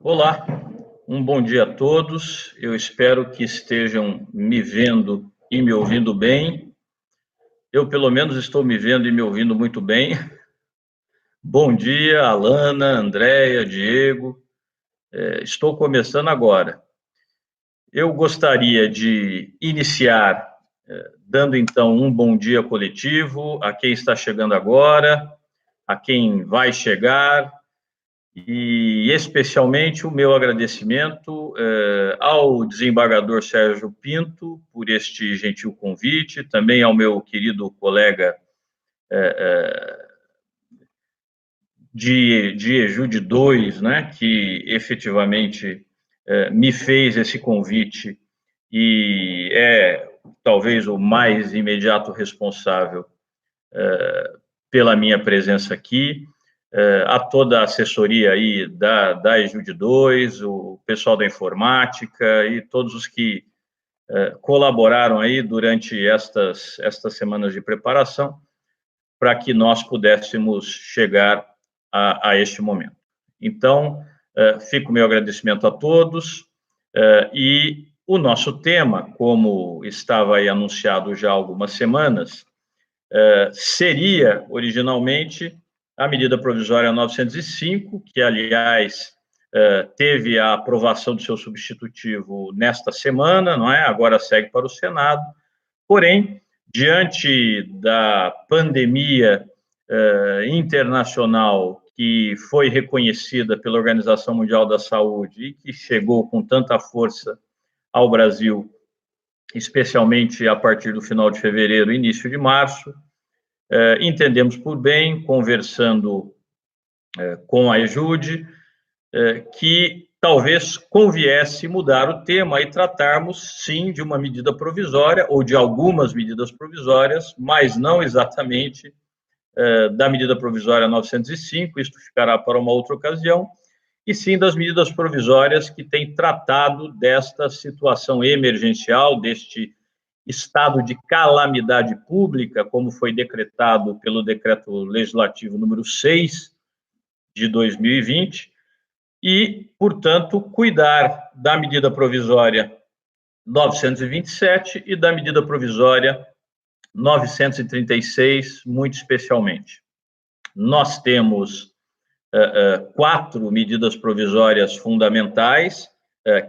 Olá, um bom dia a todos. Eu espero que estejam me vendo e me ouvindo bem. Eu, pelo menos, estou me vendo e me ouvindo muito bem. Bom dia, Alana, Andréia, Diego. Estou começando agora. Eu gostaria de iniciar dando, então, um bom dia coletivo a quem está chegando agora, a quem vai chegar, e especialmente o meu agradecimento ao desembargador Sérgio Pinto por este gentil convite, também ao meu querido colega de Ejude 2, né, que efetivamente me fez esse convite e é talvez o mais imediato responsável pela minha presença aqui, a toda a assessoria aí da Ejude 2, o pessoal da informática e todos os que colaboraram aí durante estas semanas de preparação para que nós pudéssemos chegar a este momento. Então, fica o meu agradecimento a todos e o nosso tema, como estava aí anunciado já há algumas semanas, seria originalmente a medida provisória 905, que, aliás, teve a aprovação do seu substitutivo nesta semana, não é? Agora segue para o Senado. Porém, diante da pandemia internacional que foi reconhecida pela Organização Mundial da Saúde e que chegou com tanta força ao Brasil, especialmente a partir do final de fevereiro e início de março, entendemos por bem, conversando com a Ejude, que talvez conviesse mudar o tema e tratarmos, sim, de uma medida provisória ou de algumas medidas provisórias, mas não exatamente da medida provisória 905, isto ficará para uma outra ocasião, e sim das medidas provisórias que têm tratado desta situação emergencial, deste estado de calamidade pública, como foi decretado pelo Decreto Legislativo número 6 de 2020, e, portanto, cuidar da medida provisória 927 e da medida provisória 936, muito especialmente. Nós temos 4 medidas provisórias fundamentais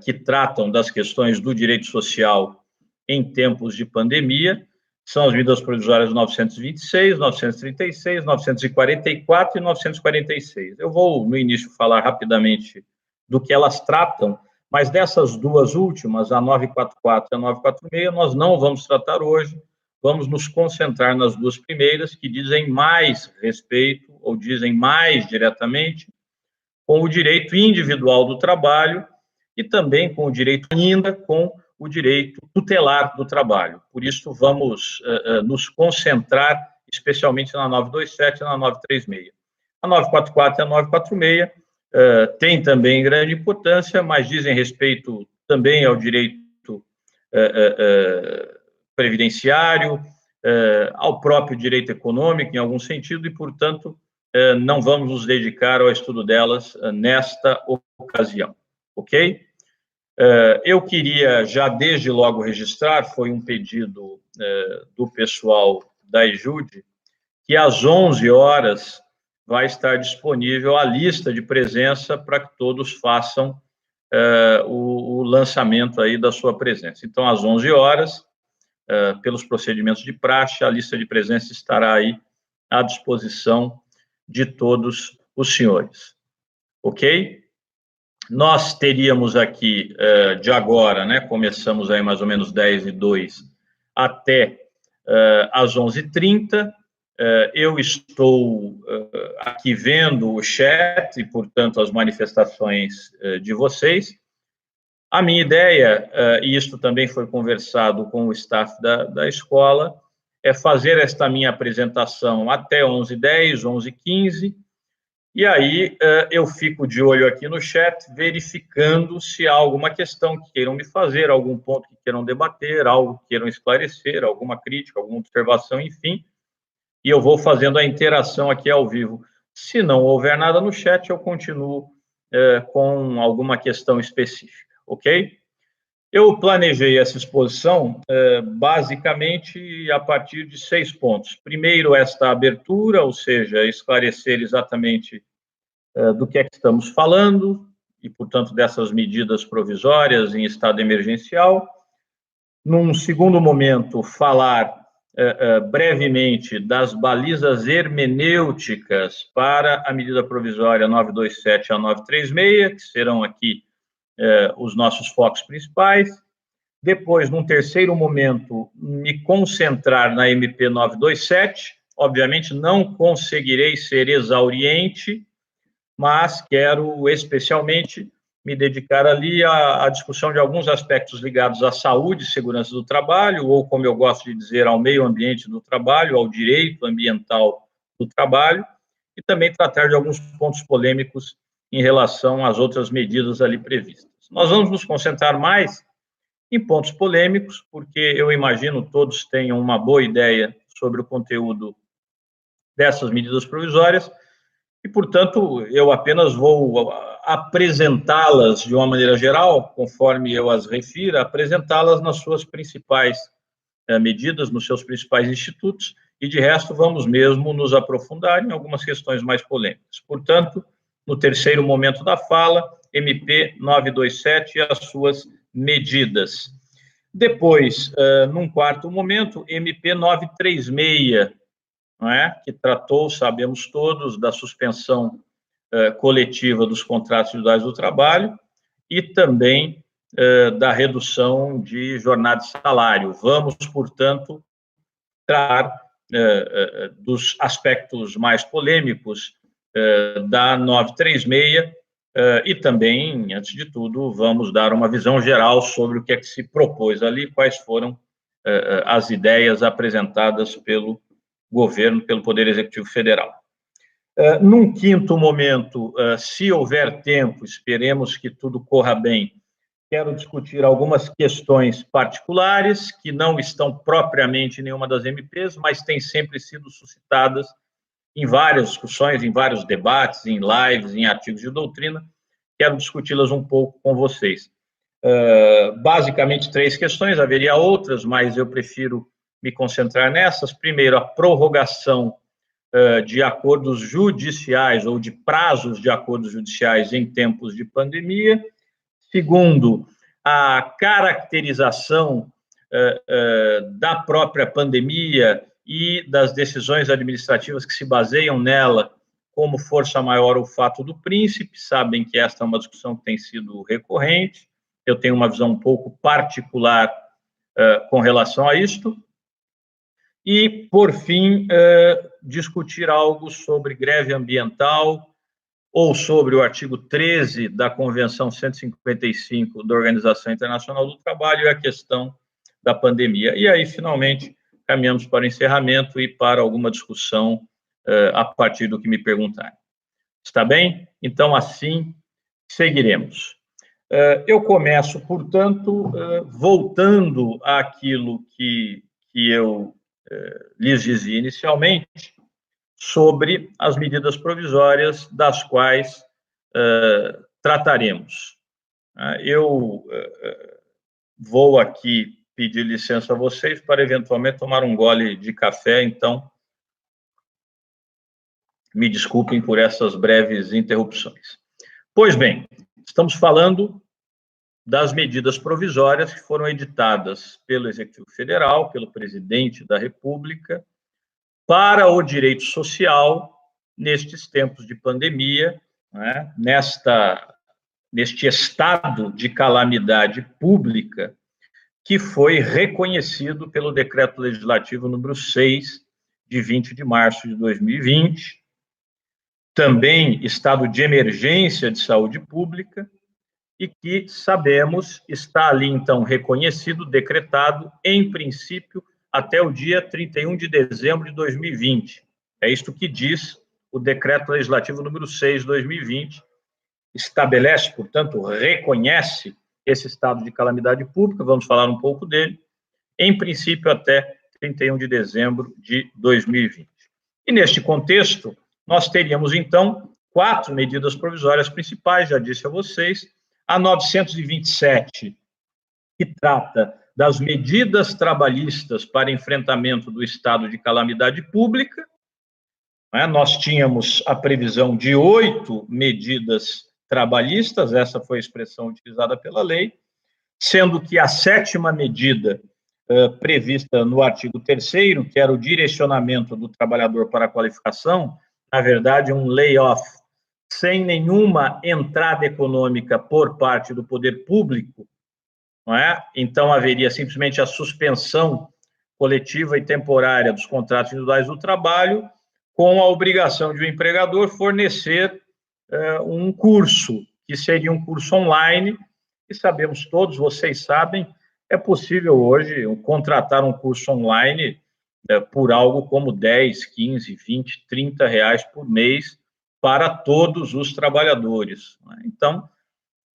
que tratam das questões do direito social em tempos de pandemia. São as medidas provisórias 926, 936, 944 e 946. Eu vou, no início, falar rapidamente do que elas tratam, mas dessas duas últimas, a 944 e a 946, nós não vamos tratar hoje, vamos nos concentrar nas duas primeiras, que dizem mais respeito, ou dizem mais diretamente, com o direito individual do trabalho e também com o direito, ainda com o direito tutelar do trabalho. Por isso, vamos nos concentrar especialmente na 927 e na 936. A 944 e a 946 têm também grande importância, mas dizem respeito também ao direito previdenciário, ao próprio direito econômico, em algum sentido, e, portanto, não vamos nos dedicar ao estudo delas nesta ocasião, ok? Eu queria já desde logo registrar, foi um pedido do pessoal da Ejude, que às 11 horas vai estar disponível a lista de presença para que todos façam o lançamento aí da sua presença. Então, às 11 horas, pelos procedimentos de praxe, a lista de presença estará aí à disposição de todos os senhores, ok? Nós teríamos aqui, de agora, né, começamos aí mais ou menos 10h02 até às 11h30, eu estou aqui vendo o chat e, portanto, as manifestações de vocês. A minha ideia, e isto também foi conversado com o staff da escola, é fazer esta minha apresentação até 11h10, 11h15, e aí eu fico de olho aqui no chat, verificando se há alguma questão que queiram me fazer, algum ponto que queiram debater, algo que queiram esclarecer, alguma crítica, alguma observação, enfim, e eu vou fazendo a interação aqui ao vivo. Se não houver nada no chat, eu continuo com alguma questão específica, ok? Eu planejei essa exposição basicamente a partir de 6 pontos. Primeiro, esta abertura, ou seja, esclarecer exatamente do que é que estamos falando e, portanto, dessas medidas provisórias em estado emergencial. Num segundo momento, falar brevemente das balizas hermenêuticas para a medida provisória 927 a 936, que serão aqui os nossos focos principais. Depois, num terceiro momento, me concentrar na MP 927. Obviamente, não conseguirei ser exauriente, mas quero especialmente me dedicar ali à discussão de alguns aspectos ligados à saúde e segurança do trabalho, ou, como eu gosto de dizer, ao meio ambiente do trabalho, ao direito ambiental do trabalho, e também tratar de alguns pontos polêmicos em relação às outras medidas ali previstas. Nós vamos nos concentrar mais em pontos polêmicos, porque eu imagino todos tenham uma boa ideia sobre o conteúdo dessas medidas provisórias, e, portanto, eu apenas vou apresentá-las de uma maneira geral, conforme eu as refiro, apresentá-las nas suas principais medidas, nos seus principais institutos, e, de resto, vamos mesmo nos aprofundar em algumas questões mais polêmicas. Portanto, no terceiro momento da fala, MP 927 e as suas medidas. Depois, num quarto momento, MP 936, não é? Que tratou, sabemos todos, da suspensão coletiva dos contratos individuais do trabalho e também da redução de jornada de salário. Vamos, portanto, tratar dos aspectos mais polêmicos da 936 e também, antes de tudo, vamos dar uma visão geral sobre o que é que se propôs ali, quais foram as ideias apresentadas pelo governo, pelo Poder Executivo Federal. Num quinto momento, se houver tempo, esperemos que tudo corra bem, quero discutir algumas questões particulares que não estão propriamente em nenhuma das MPs, mas têm sempre sido suscitadas em várias discussões, em vários debates, em lives, em artigos de doutrina. Quero discuti-las um pouco com vocês. Basicamente, 3 questões, haveria outras, mas eu prefiro me concentrar nessas. Primeiro, a prorrogação de acordos judiciais ou de prazos de acordos judiciais em tempos de pandemia. Segundo, a caracterização da própria pandemia e das decisões administrativas que se baseiam nela como força maior o fato do príncipe. Sabem que esta é uma discussão que tem sido recorrente. Eu tenho uma visão um pouco particular com relação a isto. E, por fim, discutir algo sobre greve ambiental ou sobre o artigo 13 da Convenção 155 da Organização Internacional do Trabalho e a questão da pandemia. E aí, finalmente, caminhamos para o encerramento e para alguma discussão a partir do que me perguntarem. Está bem? Então, assim, seguiremos. Eu começo, portanto, voltando àquilo que eu lhes dizia inicialmente, sobre as medidas provisórias das quais trataremos. Eu vou aqui pedir licença a vocês para, eventualmente, tomar um gole de café, então, me desculpem por essas breves interrupções. Pois bem, estamos falando das medidas provisórias que foram editadas pelo Executivo Federal, pelo Presidente da República, para o direito social nestes tempos de pandemia, né? Neste estado de calamidade pública que foi reconhecido pelo Decreto Legislativo número 6, de 20 de março de 2020, também estado de emergência de saúde pública, e que, sabemos, está ali, então, reconhecido, decretado, em princípio, até o dia 31 de dezembro de 2020. É isto que diz o Decreto Legislativo número 6 de 2020, estabelece, portanto, reconhece esse estado de calamidade pública, vamos falar um pouco dele, em princípio, até 31 de dezembro de 2020. E, neste contexto, nós teríamos, então, 4 medidas provisórias principais, já disse a vocês, a 927, que trata das medidas trabalhistas para enfrentamento do estado de calamidade pública, né? Nós tínhamos a previsão de 8 medidas trabalhistas, essa foi a expressão utilizada pela lei, sendo que a 7ª medida prevista no artigo 3º, que era o direcionamento do trabalhador para a qualificação, na verdade, um layoff sem nenhuma entrada econômica por parte do poder público, não é? Então, haveria simplesmente a suspensão coletiva e temporária dos contratos individuais do trabalho, com a obrigação de o empregador fornecer um curso, que seria um curso online, e sabemos todos, vocês sabem, é possível hoje contratar um curso online por algo como 10, 15, 20, 30 reais por mês para todos os trabalhadores. Então,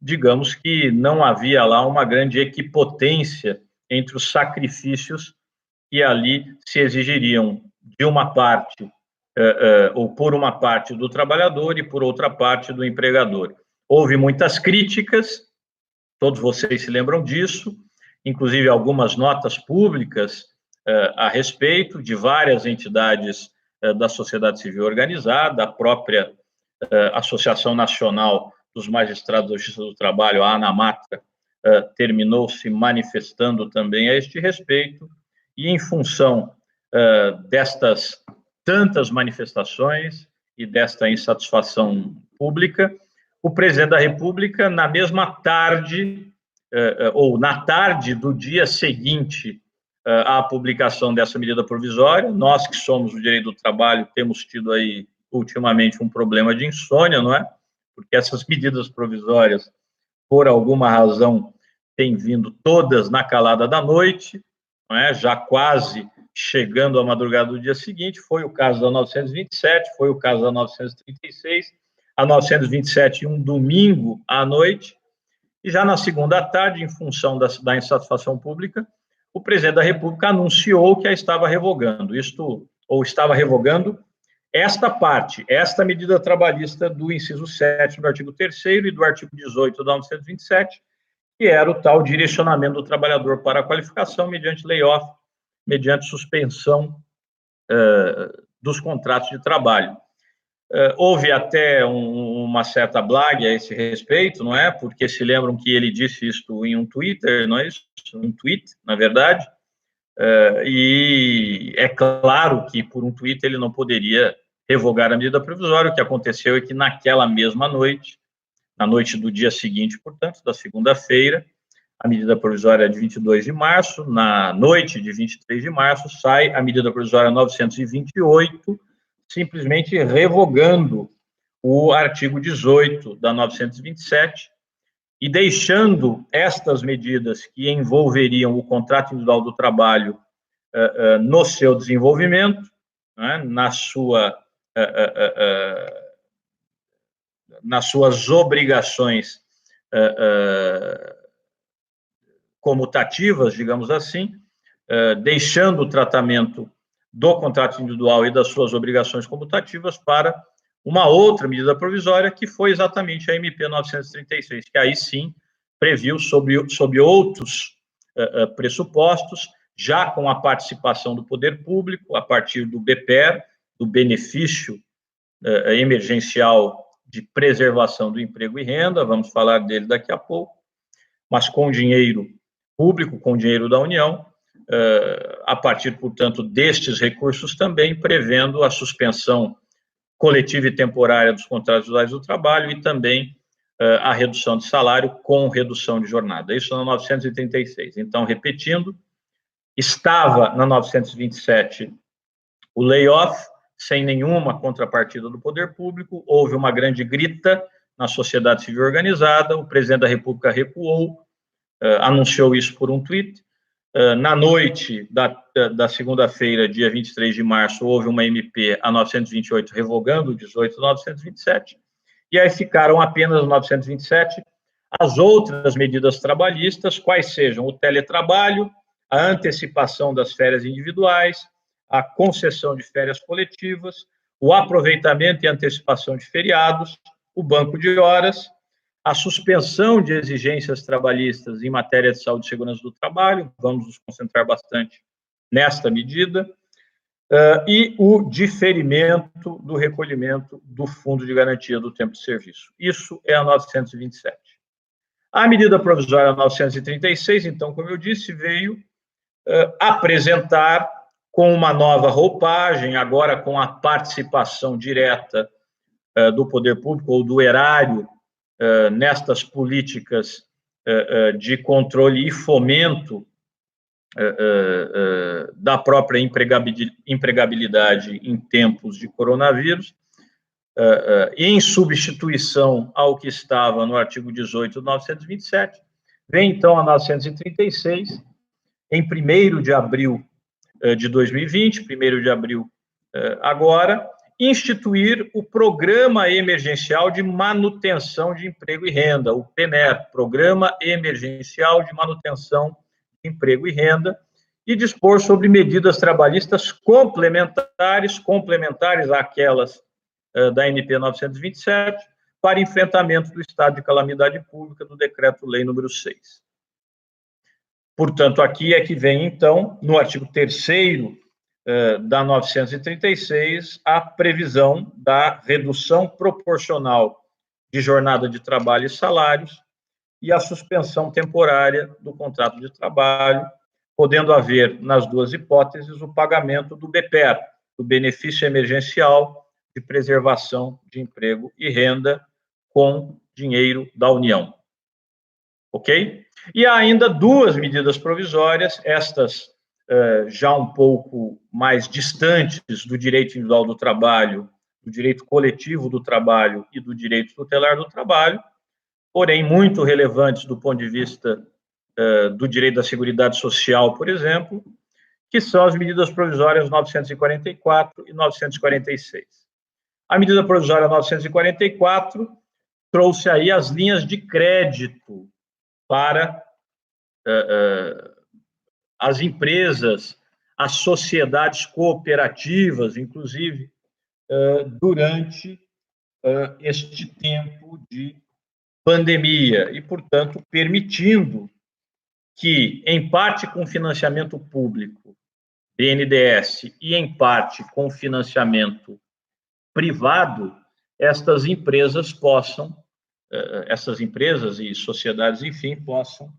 digamos que não havia lá uma grande equipotência entre os sacrifícios que ali se exigiriam de uma parte, ou por uma parte do trabalhador e por outra parte do empregador. Houve muitas críticas, todos vocês se lembram disso, inclusive algumas notas públicas a respeito de várias entidades da sociedade civil organizada, a própria Associação Nacional dos Magistrados da Justiça do Trabalho, a ANAMATRA, terminou se manifestando também a este respeito, e em função destas tantas manifestações e desta insatisfação pública, o presidente da República, na mesma tarde, ou na tarde do dia seguinte à publicação dessa medida provisória, nós que somos do direito do trabalho temos tido aí ultimamente um problema de insônia, não é? Porque essas medidas provisórias, por alguma razão, têm vindo todas na calada da noite, não é? Já quase chegando à madrugada do dia seguinte. Foi o caso da 927, foi o caso da 936, a 927 um domingo à noite, e já na segunda tarde, em função da insatisfação pública, o presidente da República anunciou que a estava revogando, estava revogando esta parte, esta medida trabalhista do inciso 7 do artigo 3º e do artigo 18 da 927, que era o tal direcionamento do trabalhador para a qualificação mediante layoff, mediante suspensão dos contratos de trabalho. Houve até uma certa blague a esse respeito, não é? Porque se lembram que ele disse isto em um Twitter, não é isso? Um tweet, na verdade. E é claro que por um tweet ele não poderia revogar a medida provisória. O que aconteceu é que naquela mesma noite, na noite do dia seguinte, portanto, da segunda-feira, a medida provisória é de 22 de março, na noite de 23 de março, sai a medida provisória 928, simplesmente revogando o artigo 18 da 927 e deixando estas medidas que envolveriam o contrato individual do trabalho no seu desenvolvimento, né, nas suas obrigações comutativas, digamos assim, deixando o tratamento do contrato individual e das suas obrigações comutativas para uma outra medida provisória, que foi exatamente a MP 936, que aí sim previu, sob outros pressupostos, já com a participação do poder público, a partir do BPER, do benefício emergencial de preservação do emprego e renda, vamos falar dele daqui a pouco, mas com dinheiro público, com dinheiro da União, a partir, portanto, destes recursos também, prevendo a suspensão coletiva e temporária dos contratos individuais do trabalho e também a redução de salário com redução de jornada. Isso na 936. Então, repetindo, estava na 927 o layoff, sem nenhuma contrapartida do poder público, houve uma grande grita na sociedade civil organizada, o presidente da República recuou, anunciou isso por um tweet. Na noite da segunda-feira, dia 23 de março, houve uma MP, a 928, revogando o 18 da 927, e aí ficaram apenas 927 as outras medidas trabalhistas, quais sejam o teletrabalho, a antecipação das férias individuais, a concessão de férias coletivas, o aproveitamento e antecipação de feriados, o banco de horas, a suspensão de exigências trabalhistas em matéria de saúde e segurança do trabalho, vamos nos concentrar bastante nesta medida, e o diferimento do recolhimento do Fundo de Garantia do Tempo de Serviço. Isso é a 927. A medida provisória 936, então, como eu disse, veio apresentar com uma nova roupagem, agora com a participação direta do poder público ou do erário nestas políticas de controle e fomento da própria empregabilidade em tempos de coronavírus, em substituição ao que estava no artigo 18 do 927, vem então a 936, em 1º de abril de 2020, 1º de abril agora, instituir o Programa Emergencial de Manutenção de Emprego e Renda, o PEMER, Programa Emergencial de Manutenção de Emprego e Renda, e dispor sobre medidas trabalhistas complementares àquelas da NP 927, para enfrentamento do estado de calamidade pública do Decreto-Lei número 6. Portanto, aqui é que vem, então, no artigo 3º da 936, a previsão da redução proporcional de jornada de trabalho e salários e a suspensão temporária do contrato de trabalho, podendo haver, nas duas hipóteses, o pagamento do BEPER, do Benefício Emergencial de Preservação de Emprego e Renda, com dinheiro da União. Ok? E há ainda duas medidas provisórias, estas já um pouco mais distantes do direito individual do trabalho, do direito coletivo do trabalho e do direito tutelar do trabalho, porém muito relevantes do ponto de vista do direito da Seguridade Social, por exemplo, que são as medidas provisórias 944 e 946. A medida provisória 944 trouxe aí as linhas de crédito para as empresas, as sociedades cooperativas, inclusive, durante este tempo de pandemia, e, portanto, permitindo que, em parte com financiamento público, BNDES, e em parte com financiamento privado, estas empresas possam, essas empresas e sociedades, enfim, possam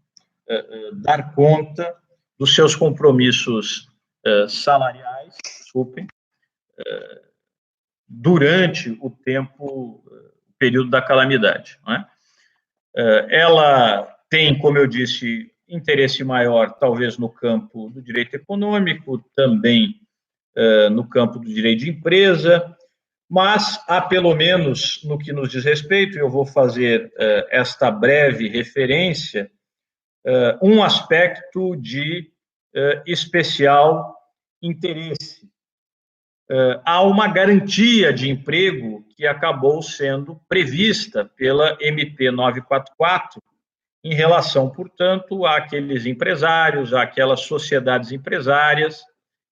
dar conta dos seus compromissos salariais, durante o período da calamidade. Não é? Ela tem, como eu disse, interesse maior, talvez, no campo do direito econômico, também no campo do direito de empresa, mas há, pelo menos, no que nos diz respeito, eu vou fazer esta breve referência, um aspecto de especial interesse. Há uma garantia de emprego que acabou sendo prevista pela MP 944, em relação, portanto, àqueles empresários, àquelas sociedades empresárias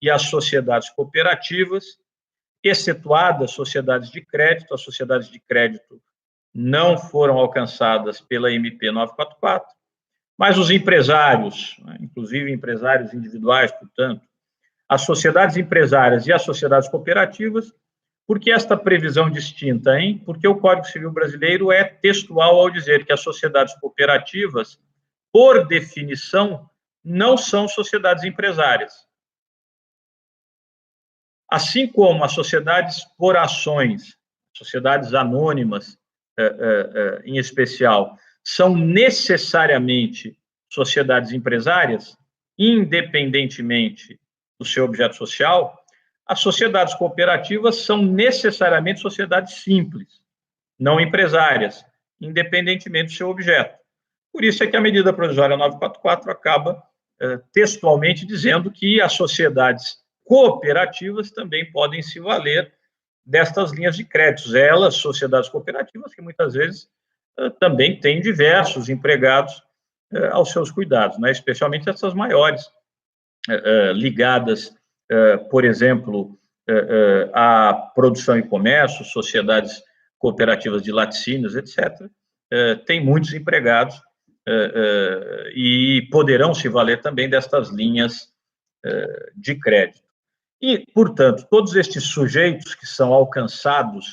e às sociedades cooperativas, excetuadas sociedades de crédito. As sociedades de crédito não foram alcançadas pela MP 944, mas os empresários, inclusive empresários individuais, portanto, as sociedades empresárias e as sociedades cooperativas. Por que esta previsão distinta, hein? Porque o Código Civil brasileiro é textual ao dizer que as sociedades cooperativas, por definição, não são sociedades empresárias. Assim como as sociedades por ações, sociedades anônimas, em especial, são necessariamente sociedades empresárias, independentemente do seu objeto social, as sociedades cooperativas são necessariamente sociedades simples, não empresárias, independentemente do seu objeto. Por isso é que a medida provisória 944 acaba textualmente dizendo que as sociedades cooperativas também podem se valer destas linhas de créditos. Elas, sociedades cooperativas, que muitas vezes também têm diversos empregados aos seus cuidados, né? Especialmente essas maiores, ligadas, por exemplo, a produção e comércio, sociedades cooperativas de laticínios, etc., tem muitos empregados e poderão se valer também destas linhas de crédito. E, portanto, todos estes sujeitos que são alcançados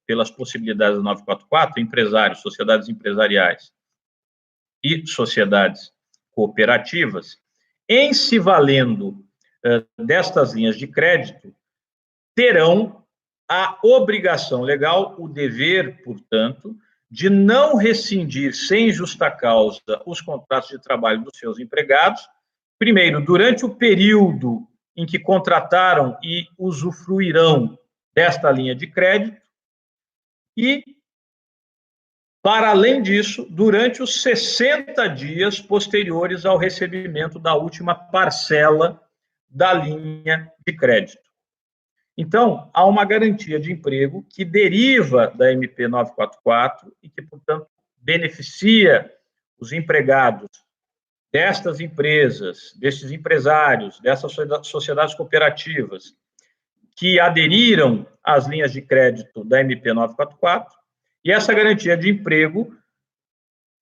pelas possibilidades do 944, empresários, sociedades empresariais e sociedades cooperativas, em se valendo destas linhas de crédito, terão a obrigação legal, o dever, portanto, de não rescindir sem justa causa os contratos de trabalho dos seus empregados, primeiro, durante o período em que contrataram e usufruirão desta linha de crédito, e, para além disso, durante os 60 dias posteriores ao recebimento da última parcela da linha de crédito. Então, há uma garantia de emprego que deriva da MP 944 e que, portanto, beneficia os empregados destas empresas, destes empresários, dessas sociedades cooperativas que aderiram às linhas de crédito da MP 944, e essa garantia de emprego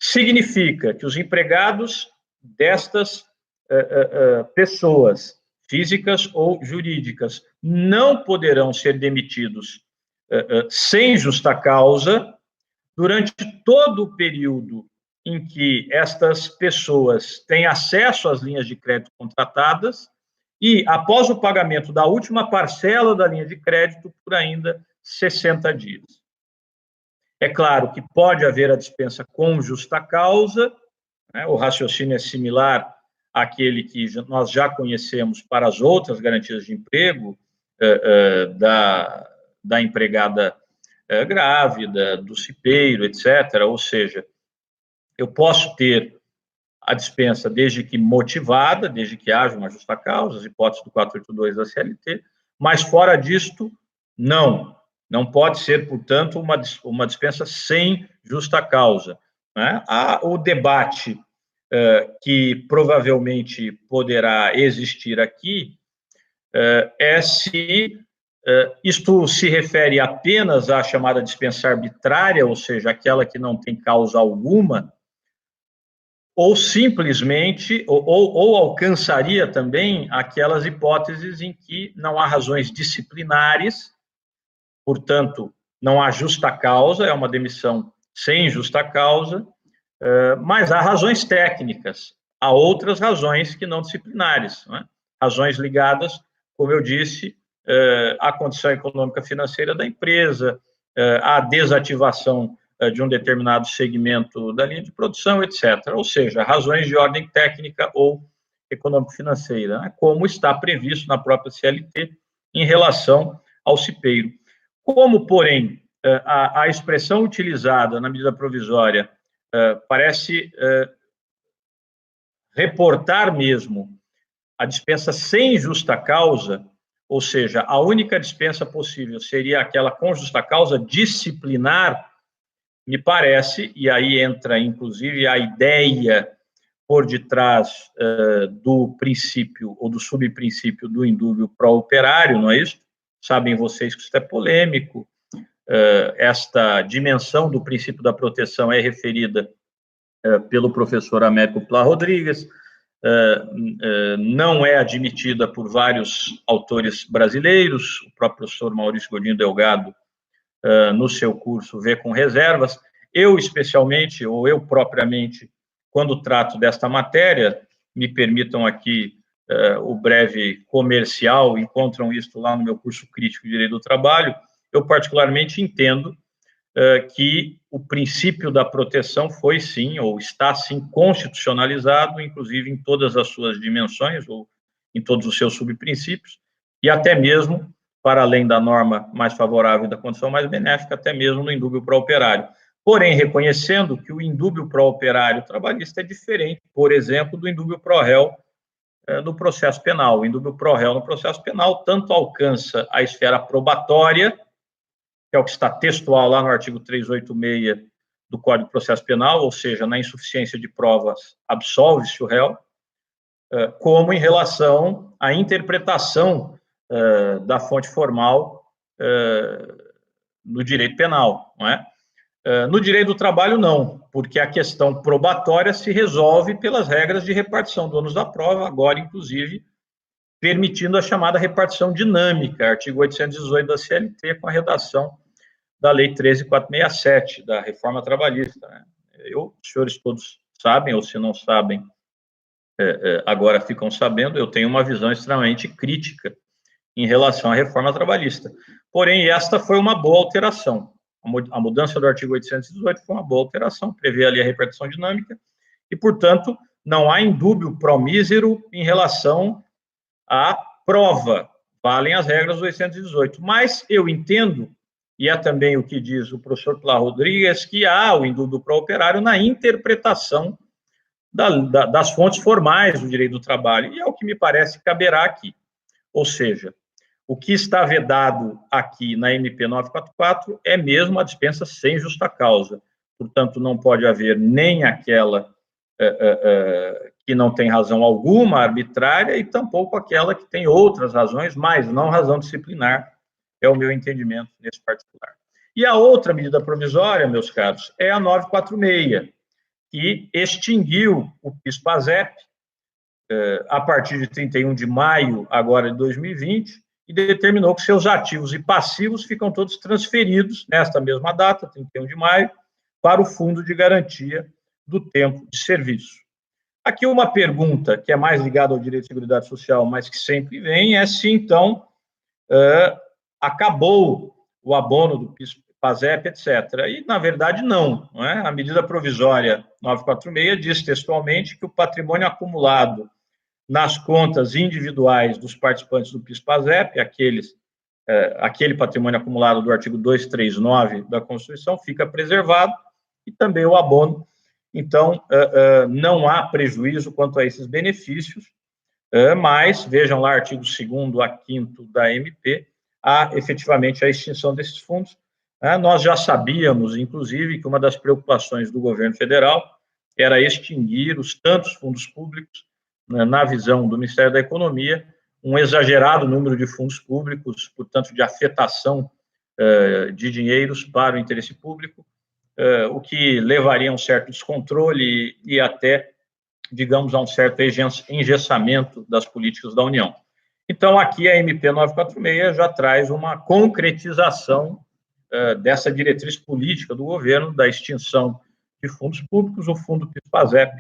significa que os empregados destas pessoas físicas ou jurídicas não poderão ser demitidos sem justa causa durante todo o período em que estas pessoas têm acesso às linhas de crédito contratadas e, após o pagamento da última parcela da linha de crédito, por ainda 60 dias. É claro que pode haver a dispensa com justa causa, né? O raciocínio é similar àquele que nós já conhecemos para as outras garantias de emprego da empregada grávida, do cipeiro, etc. Ou seja, eu posso ter a dispensa desde que motivada, desde que haja uma justa causa, as hipóteses do 482 da CLT, mas fora disto, não. Não pode ser, portanto, uma dispensa sem justa causa, né? O debate que provavelmente poderá existir aqui é se isto se refere apenas à chamada dispensa arbitrária, ou seja, aquela que não tem causa alguma, ou simplesmente, ou alcançaria também aquelas hipóteses em que não há razões disciplinares, portanto, não há justa causa, é uma demissão sem justa causa, mas há razões técnicas, há outras razões que não disciplinares, não é? Razões ligadas, como eu disse, à condição econômica financeira da empresa, à desativação de um determinado segmento da linha de produção, etc. Ou seja, razões de ordem técnica ou econômico-financeira, né? Como está previsto na própria CLT em relação ao cipeiro. Como, porém, a expressão utilizada na medida provisória parece reportar mesmo a dispensa sem justa causa, ou seja, a única dispensa possível seria aquela com justa causa disciplinar, me parece, e aí entra, inclusive, a ideia por detrás do princípio ou do subprincípio do indúbio pró-operário, não é isso? Sabem vocês que isso é polêmico. Esta dimensão do princípio da proteção é referida pelo professor Américo Plá Rodrigues, não é admitida por vários autores brasileiros, o próprio professor Maurício Godinho Delgado, no seu curso, vê com reservas. Eu, especialmente, ou eu propriamente, quando trato desta matéria, me permitam aqui o breve comercial, encontram isso lá no meu curso crítico de Direito do Trabalho, eu particularmente entendo que o princípio da proteção foi sim, ou está sim, constitucionalizado, inclusive em todas as suas dimensões, ou em todos os seus subprincípios, e até mesmo, para além da norma mais favorável e da condição mais benéfica, até mesmo no indúbio pró-operário. Porém, reconhecendo que o indúbio pró-operário trabalhista é diferente, por exemplo, do indúbio pró-réu no processo penal. O indúbio pró-réu no processo penal tanto alcança a esfera probatória, que é o que está textual lá no artigo 386 do Código de Processo Penal, ou seja, na insuficiência de provas absolve-se o réu, como em relação à interpretação da fonte formal no direito penal, não é? No direito do trabalho, não, porque a questão probatória se resolve pelas regras de repartição do ônus da prova, agora, inclusive, permitindo a chamada repartição dinâmica, artigo 818 da CLT, com a redação da Lei 13.467, da reforma trabalhista. Né? Os senhores todos sabem, ou se não sabem, agora ficam sabendo, eu tenho uma visão extremamente crítica em relação à reforma trabalhista. Porém, esta foi uma boa alteração. A mudança do artigo 818 foi uma boa alteração, prevê ali a repartição dinâmica, e, portanto, não há indúbio pro mísero em relação à prova, valem as regras do 818. Mas eu entendo, e é também o que diz o professor Pilar Rodrigues, que há o indúbio pro operário na interpretação das fontes formais do direito do trabalho, e é o que me parece caberá aqui. Ou seja, o que está vedado aqui na MP 944 é mesmo a dispensa sem justa causa. Portanto, não pode haver nem aquela que não tem razão alguma, arbitrária, e tampouco aquela que tem outras razões, mas não razão disciplinar, é o meu entendimento nesse particular. E a outra medida provisória, meus caros, é a 946, que extinguiu o PIS/PASEP a partir de 31 de maio, agora de 2020, e determinou que seus ativos e passivos ficam todos transferidos, nesta mesma data, 31 de maio, para o Fundo de Garantia do Tempo de Serviço. Aqui uma pergunta que é mais ligada ao direito de seguridade social, mas que sempre vem, é se, então, acabou o abono do PIS/PASEP, etc. E, na verdade, não é? A medida provisória 946 diz textualmente que o patrimônio acumulado nas contas individuais dos participantes do PIS/PASEP, aquele patrimônio acumulado do artigo 239 da Constituição, fica preservado, e também o abono. Então, não há prejuízo quanto a esses benefícios, mas, vejam lá, artigo 2º a 5º da MP, há efetivamente a extinção desses fundos. Nós já sabíamos, inclusive, que uma das preocupações do governo federal era extinguir os tantos fundos públicos, na visão do Ministério da Economia, um exagerado número de fundos públicos, portanto, de afetação de dinheiros para o interesse público, o que levaria a um certo descontrole e até, digamos, a um certo engessamento das políticas da União. Então, aqui a MP 946 já traz uma concretização dessa diretriz política do governo, da extinção de fundos públicos. O fundo PIS/PASEP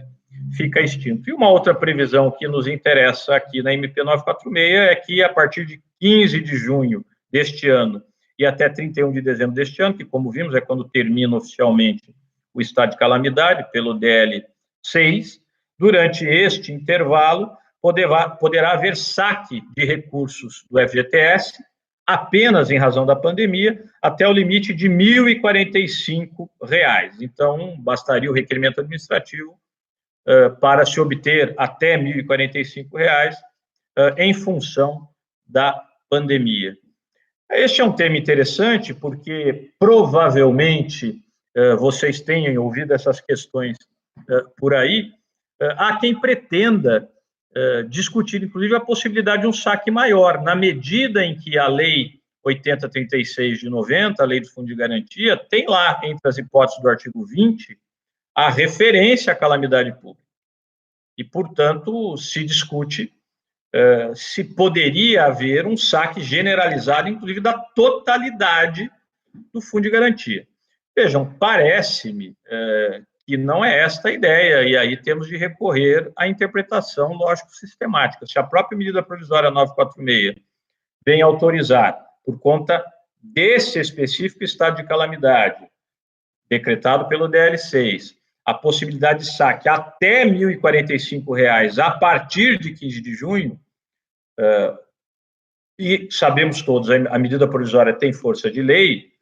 fica extinto. E uma outra previsão que nos interessa aqui na MP 946 é que, a partir de 15 de junho deste ano e até 31 de dezembro deste ano, que, como vimos, é quando termina oficialmente o estado de calamidade, pelo DL 6, durante este intervalo, poderá haver saque de recursos do FGTS, apenas em razão da pandemia, até o limite de R$ 1.045. Então, bastaria o requerimento administrativo para se obter até R$ 1.045 em função da pandemia. Este é um tema interessante, porque provavelmente vocês tenham ouvido essas questões por aí. Há quem pretenda discutir, inclusive, a possibilidade de um saque maior, na medida em que a Lei 8036 de 90, a Lei do Fundo de Garantia, tem lá, entre as hipóteses do artigo 20, a referência à calamidade pública. E, portanto, se discute se poderia haver um saque generalizado, inclusive da totalidade do Fundo de Garantia. Vejam, parece-me que não é esta a ideia, e aí temos de recorrer à interpretação lógico-sistemática. Se a própria medida provisória 946 vem autorizar, por conta desse específico estado de calamidade, decretado pelo DL6, a possibilidade de saque até R$ 1.045 a partir de 15 de junho, e sabemos todos, a medida provisória tem força de lei,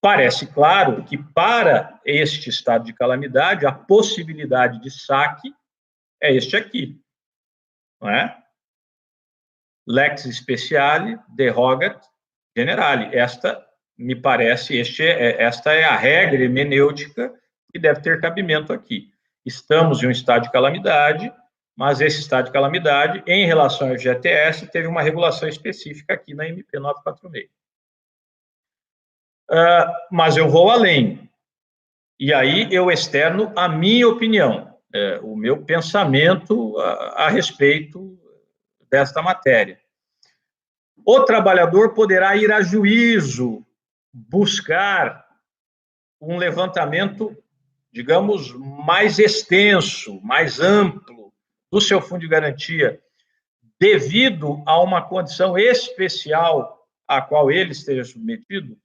parece claro que, para este estado de calamidade, a possibilidade de saque é este aqui, não é? Lex speciale derogat generale. Esta, me parece, esta é a regra hermenêutica que deve ter cabimento aqui. Estamos em um estado de calamidade, mas esse estado de calamidade, em relação ao FGTS, teve uma regulação específica aqui na MP 946. Mas eu vou além, e aí eu externo a minha opinião, o meu pensamento a respeito desta matéria. O trabalhador poderá ir a juízo, buscar um levantamento, digamos, mais extenso, mais amplo do seu fundo de garantia, devido a uma condição especial a qual ele esteja submetido?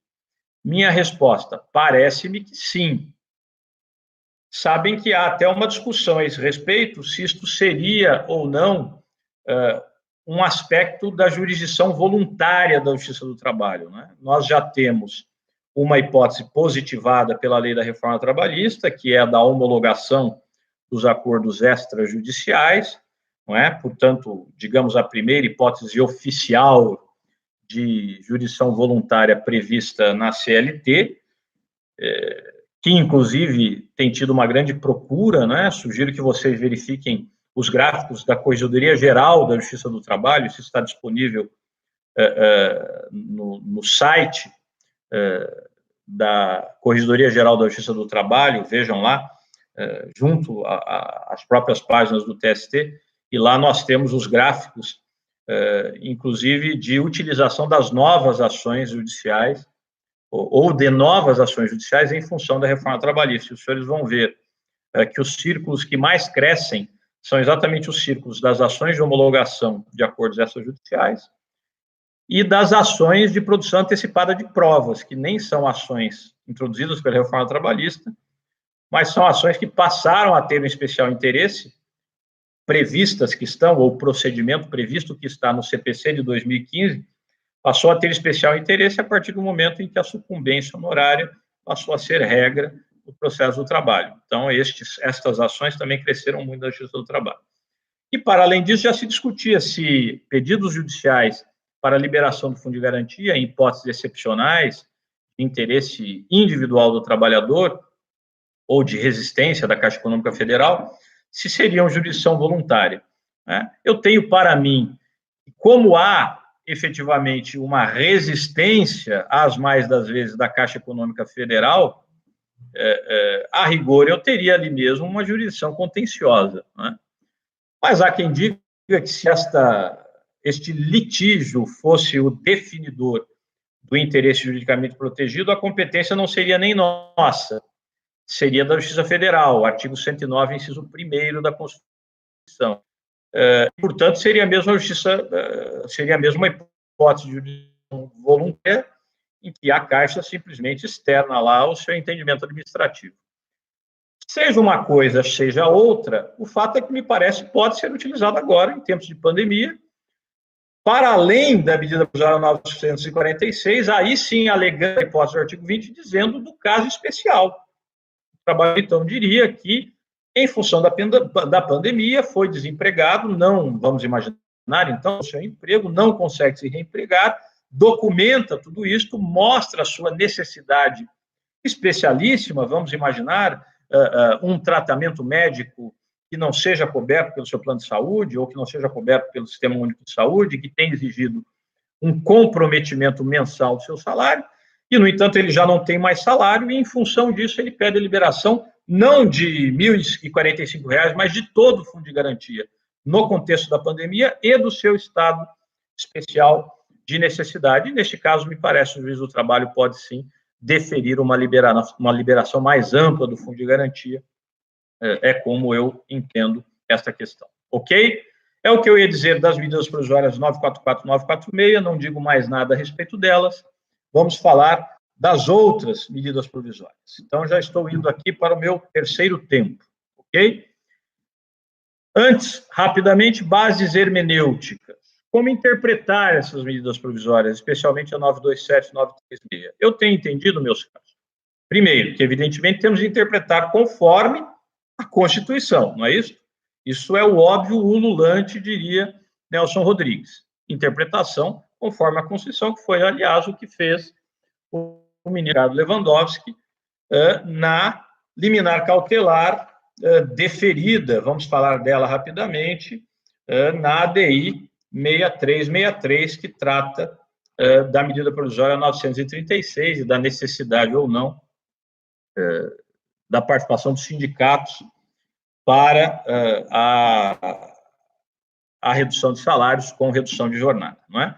Minha resposta, parece-me que sim. Sabem que há até uma discussão a esse respeito, se isto seria ou não um aspecto da jurisdição voluntária da Justiça do Trabalho, né? Nós já temos uma hipótese positivada pela Lei da Reforma Trabalhista, que é a da homologação dos acordos extrajudiciais, não é? Portanto, digamos, a primeira hipótese oficial de jurisdição voluntária prevista na CLT, que, inclusive, tem tido uma grande procura, né? Sugiro que vocês verifiquem os gráficos da Corregedoria Geral da Justiça do Trabalho, isso está disponível no site da Corregedoria Geral da Justiça do Trabalho, vejam lá, junto às próprias páginas do TST, e lá nós temos os gráficos, inclusive, de utilização das novas ações judiciais, ou de novas ações judiciais em função da reforma trabalhista. Os senhores vão ver que os círculos que mais crescem são exatamente os círculos das ações de homologação de acordos extrajudiciais e das ações de produção antecipada de provas, que nem são ações introduzidas pela reforma trabalhista, mas são ações que passaram a ter um especial interesse, previstas que estão, ou procedimento previsto que está no CPC de 2015, passou a ter especial interesse a partir do momento em que a sucumbência honorária passou a ser regra do processo do trabalho. Então, estas ações também cresceram muito na Justiça do Trabalho. E, para além disso, já se discutia se pedidos judiciais para liberação do fundo de garantia, em hipóteses excepcionais, de interesse individual do trabalhador, ou de resistência da Caixa Econômica Federal, se seriam jurisdição voluntária, né? Eu tenho para mim, como há efetivamente uma resistência, às mais das vezes, da Caixa Econômica Federal, a rigor eu teria ali mesmo uma jurisdição contenciosa, né? Mas há quem diga que se este litígio fosse o definidor do interesse juridicamente protegido, a competência não seria nem nossa, seria da Justiça Federal, artigo 109, inciso 1º da Constituição. Portanto, seria a mesma justiça, seria a mesma hipótese de jurisdição voluntária, em que a Caixa simplesmente externa lá o seu entendimento administrativo. Seja uma coisa, seja outra, o fato é que, me parece, pode ser utilizado agora, em tempos de pandemia, para além da medida provisória 946, aí sim, alegando a hipótese do artigo 20, dizendo do caso especial. O trabalho, então, diria que, em função da pandemia, foi desempregado, não, vamos imaginar, então, o seu emprego, não consegue se reempregar, documenta tudo isto, mostra a sua necessidade especialíssima, vamos imaginar, um tratamento médico que não seja coberto pelo seu plano de saúde, ou que não seja coberto pelo Sistema Único de Saúde, que tem exigido um comprometimento mensal do seu salário, e, no entanto, ele já não tem mais salário, e, em função disso, ele pede a liberação não de R$ 1.045, mas de todo o fundo de garantia, no contexto da pandemia e do seu estado especial de necessidade. E, neste caso, me parece que o juiz do trabalho pode, sim, deferir uma liberação mais ampla do fundo de garantia, é como eu entendo esta questão. Ok? É o que eu ia dizer das medidas provisórias 944 e 946, não digo mais nada a respeito delas. Vamos falar das outras medidas provisórias. Então, já estou indo aqui para o meu terceiro tempo, ok? Antes, rapidamente, bases hermenêuticas. Como interpretar essas medidas provisórias, especialmente a 927 e 936? Eu tenho entendido, meus caros, primeiro, que, evidentemente, temos de interpretar conforme a Constituição, não é isso? Isso é o óbvio ululante, diria Nelson Rodrigues. Interpretação conforme a Constituição, que foi, aliás, o que fez o ministro Lewandowski na liminar cautelar deferida, vamos falar dela rapidamente, na ADI 6363, que trata da medida provisória 936 e da necessidade ou não da participação dos sindicatos para a redução de salários com redução de jornada, não é?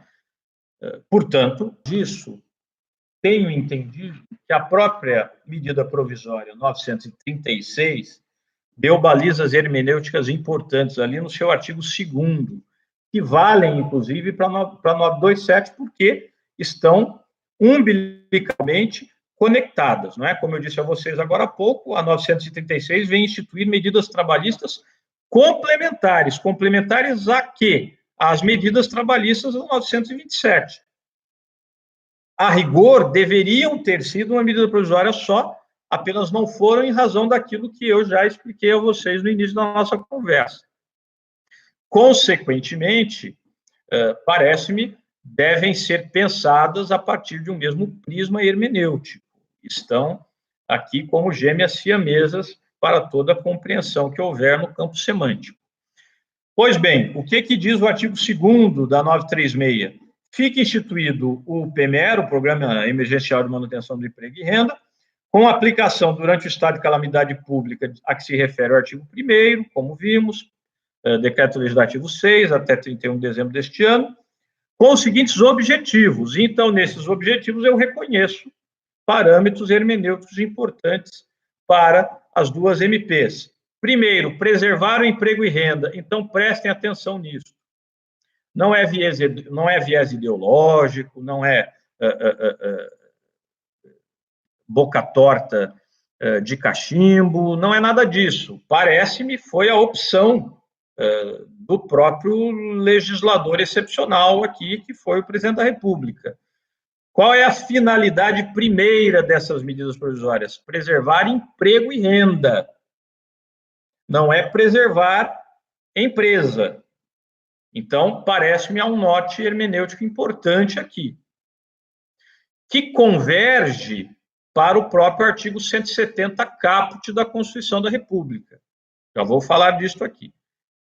Portanto, disso, tenho entendido que a própria medida provisória 936 deu balizas hermenêuticas importantes ali no seu artigo 2º, que valem, inclusive, para 927, porque estão umbilicalmente conectadas, não é? Como eu disse a vocês agora há pouco, a 936 vem instituir medidas trabalhistas complementares. Complementares a quê? Às medidas trabalhistas da 927. A rigor, deveriam ter sido uma medida provisória só, apenas não foram em razão daquilo que eu já expliquei a vocês no início da nossa conversa. Consequentemente, parece-me, devem ser pensadas a partir de um mesmo prisma hermenêutico. Estão aqui como gêmeas siamesas para toda a compreensão que houver no campo semântico. Pois bem, o que diz o artigo 2º da 936? Fica instituído o PMR, o Programa Emergencial de Manutenção do Emprego e Renda, com aplicação durante o estado de calamidade pública a que se refere o artigo 1º, como vimos, Decreto Legislativo 6, até 31 de dezembro deste ano, com os seguintes objetivos. Então, nesses objetivos, eu reconheço parâmetros hermenêuticos importantes para as duas MPs. Primeiro, preservar o emprego e renda. Então, prestem atenção nisso. Não é viés ideológico, não é boca torta de cachimbo, não é nada disso. Parece-me foi a opção do próprio legislador excepcional aqui, que foi o presidente da República. Qual é a finalidade primeira dessas medidas provisórias? Preservar emprego e renda. Não é preservar empresa. Então, parece-me um norte hermenêutico importante aqui, que converge para o próprio artigo 170 caput da Constituição da República. Já vou falar disso aqui.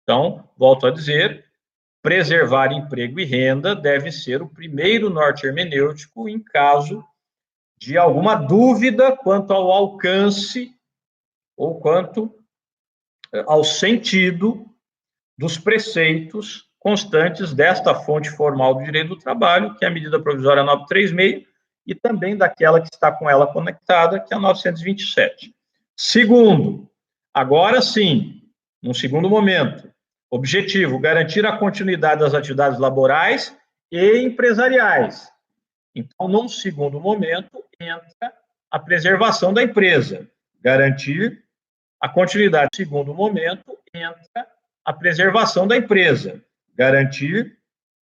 Então, volto a dizer, preservar emprego e renda deve ser o primeiro norte hermenêutico em caso de alguma dúvida quanto ao alcance ou quanto ao sentido dos preceitos constantes desta fonte formal do direito do trabalho, que é a medida provisória 936, e também daquela que está com ela conectada, que é a 927. Segundo, agora sim, num segundo momento, objetivo, garantir a continuidade das atividades laborais e empresariais. Então, num segundo momento, entra a preservação da empresa, garantir a continuidade. No segundo momento, entra a preservação da empresa, garantir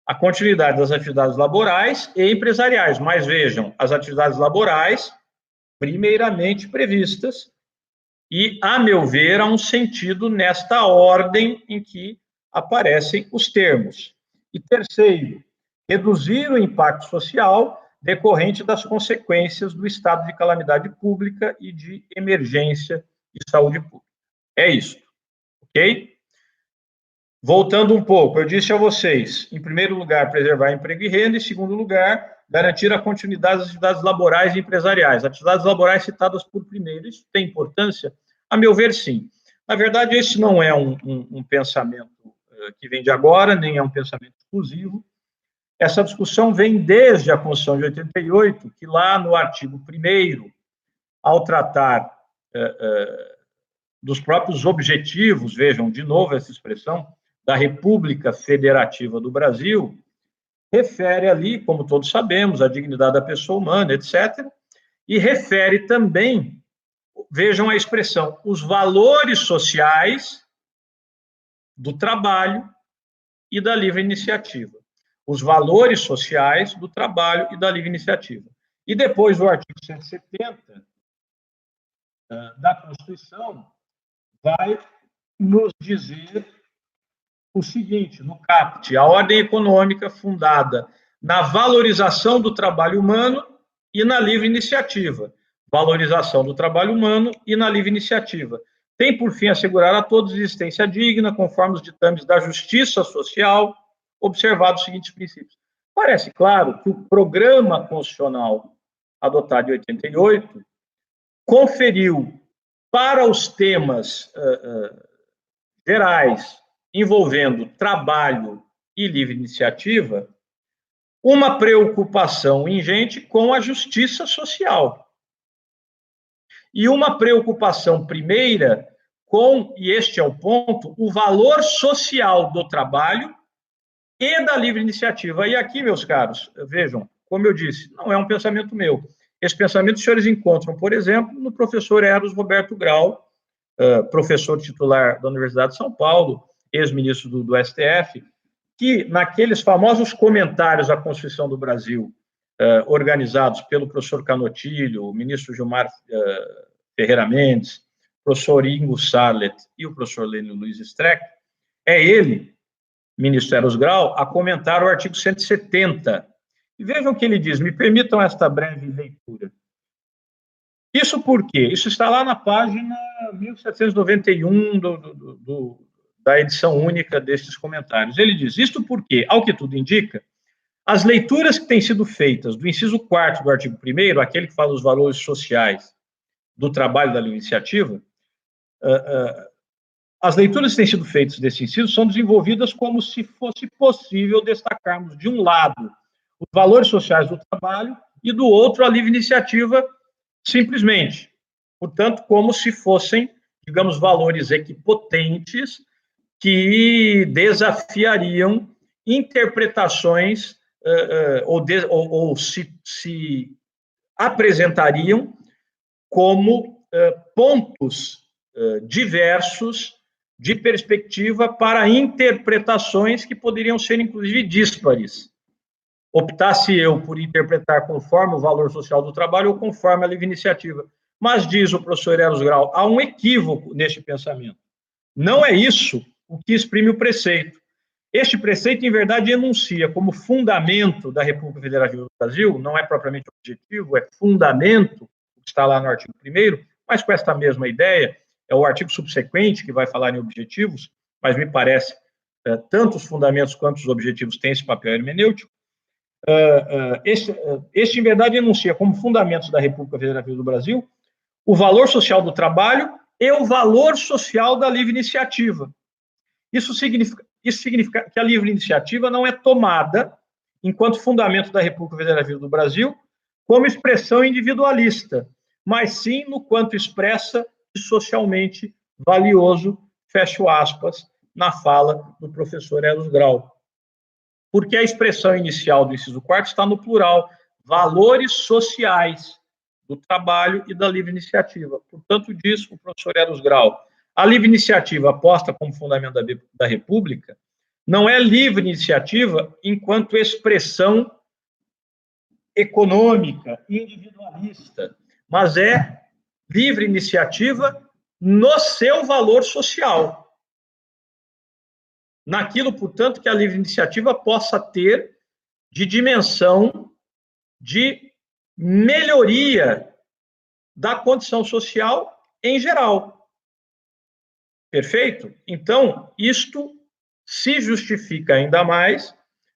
a continuidade das atividades laborais e empresariais. Mas vejam, as atividades laborais, primeiramente previstas, e, a meu ver, há um sentido nesta ordem em que aparecem os termos. E terceiro, reduzir o impacto social decorrente das consequências do estado de calamidade pública e de emergência de saúde pública. É isso, ok? Voltando um pouco, eu disse a vocês, em primeiro lugar, preservar emprego e renda, em segundo lugar, garantir a continuidade das atividades laborais e empresariais. Atividades laborais citadas por primeiro, isso tem importância? A meu ver, sim. Na verdade, esse não é um pensamento que vem de agora, nem é um pensamento exclusivo. Essa discussão vem desde a Constituição de 88, que lá no artigo 1º, ao tratar dos próprios objetivos, vejam, de novo essa expressão, da República Federativa do Brasil, refere ali, como todos sabemos, a dignidade da pessoa humana, etc., e refere também, vejam a expressão, os valores sociais do trabalho e da livre iniciativa. Os valores sociais do trabalho e da livre iniciativa. E depois o artigo 170 da Constituição vai nos dizer o seguinte, no caput, a ordem econômica fundada na valorização do trabalho humano e na livre iniciativa. Valorização do trabalho humano e na livre iniciativa. tem por fim assegurar a todos existência digna, conforme os ditames da justiça social, observados os seguintes princípios. Parece claro que o programa constitucional adotado em 88 conferiu para os temas gerais envolvendo trabalho e livre iniciativa uma preocupação ingente com a justiça social. E uma preocupação primeira com, e este é o ponto, o valor social do trabalho e da livre iniciativa. E aqui, meus caros, vejam, como eu disse, não é um pensamento meu. Esse pensamento os senhores encontram, por exemplo, no professor Eros Roberto Grau, professor titular da Universidade de São Paulo, ex-ministro do STF, que naqueles famosos comentários à Constituição do Brasil, organizados pelo professor Canotilho, o ministro Gilmar Ferreira Mendes, o professor Ingo Sarlet e o professor Lênio Luiz Streck, é ele, ministro Eros Grau, a comentar o artigo 170. E vejam o que ele diz, me permitam esta breve leitura. Isso por quê? Isso está lá na página 1791 da edição única destes comentários. Ele diz, isto porque, ao que tudo indica, as leituras que têm sido feitas do inciso 4º do artigo 1º, aquele que fala dos valores sociais do trabalho da iniciativa, as leituras que têm sido feitas desse inciso são desenvolvidas como se fosse possível destacarmos, de um lado, os valores sociais do trabalho e, do outro, a livre iniciativa simplesmente. Portanto, como se fossem, digamos, valores equipotentes que desafiariam interpretações ou se apresentariam como pontos diversos de perspectiva para interpretações que poderiam ser, inclusive, díspares. Optasse eu por interpretar conforme o valor social do trabalho ou conforme a livre iniciativa. Mas, diz o professor Eros Grau, há um equívoco neste pensamento. Não é isso o que exprime o preceito. Este preceito, em verdade, enuncia como fundamento da República Federativa do Brasil, não é propriamente objetivo, é fundamento, que está lá no artigo 1º, mas com esta mesma ideia, é o artigo subsequente que vai falar em objetivos, mas me parece, tanto os fundamentos quanto os objetivos têm esse papel hermenêutico. Este, em verdade, enuncia como fundamentos da República Federativa do Brasil o valor social do trabalho e o valor social da livre iniciativa. Isso significa que a livre iniciativa não é tomada, enquanto fundamento da República Federativa do Brasil, como expressão individualista, mas sim no quanto expressa de socialmente valioso, fecho aspas, na fala do professor Eros Grau. Porque a expressão inicial do inciso 4º está no plural, valores sociais do trabalho e da livre iniciativa. Portanto, diz o professor Eros Grau, a livre iniciativa posta como fundamento da República não é livre iniciativa enquanto expressão econômica, individualista, mas é livre iniciativa no seu valor social. Naquilo, portanto, que a livre iniciativa possa ter de dimensão de melhoria da condição social em geral. Perfeito? Então, isto se justifica ainda mais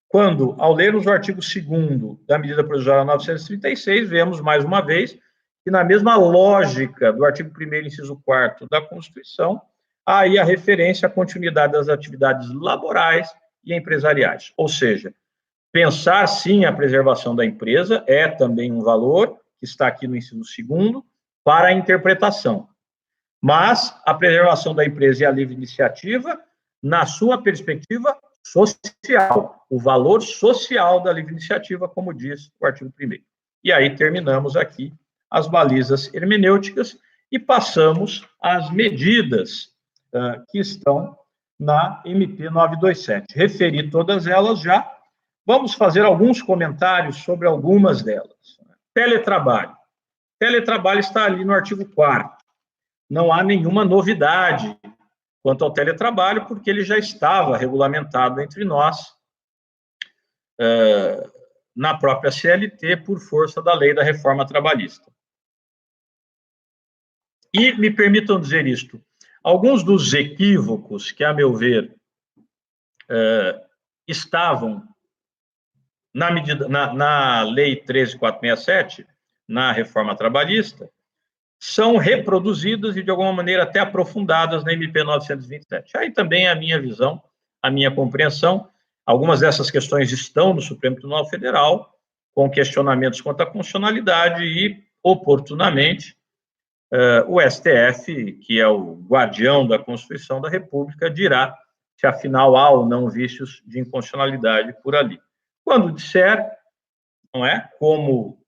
quando, ao lermos o artigo 2º da medida provisória 936, vemos, mais uma vez, que na mesma lógica do artigo 1º, inciso 4º da Constituição, há aí a referência à continuidade das atividades laborais e empresariais. Ou seja, pensar, sim, a preservação da empresa é também um valor, que está aqui no inciso 2º, para a interpretação. Mas a preservação da empresa e a livre iniciativa, na sua perspectiva social, o valor social da livre iniciativa, como diz o artigo 1º. E aí terminamos aqui as balizas hermenêuticas e passamos às medidas que estão na MP 927. Referi todas elas já. Vamos fazer alguns comentários sobre algumas delas. Teletrabalho. Teletrabalho está ali no artigo 4º. Não há nenhuma novidade quanto ao teletrabalho, porque ele já estava regulamentado entre nós na própria CLT, por força da lei da reforma trabalhista. E me permitam dizer isto, alguns dos equívocos que, a meu ver, estavam na Lei 13.467, na reforma trabalhista, são reproduzidas e, de alguma maneira, até aprofundadas na MP 927. Aí também é a minha visão, a minha compreensão. Algumas dessas questões estão no Supremo Tribunal Federal, com questionamentos quanto à constitucionalidade e, oportunamente, o STF, que é o guardião da Constituição da República, dirá se, afinal, há ou não vícios de inconstitucionalidade por ali. Quando disser, não é, como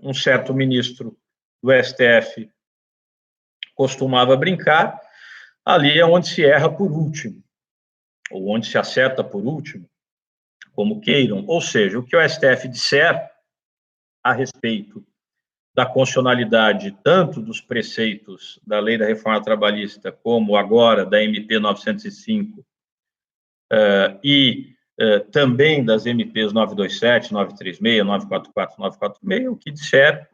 um certo ministro do STF costumava brincar, ali é onde se erra por último, ou onde se acerta por último, como queiram. Ou seja, o que o STF disser a respeito da constitucionalidade tanto dos preceitos da Lei da Reforma Trabalhista, como agora da MP 905, e também das MPs 927, 936, 944, 946, o que disser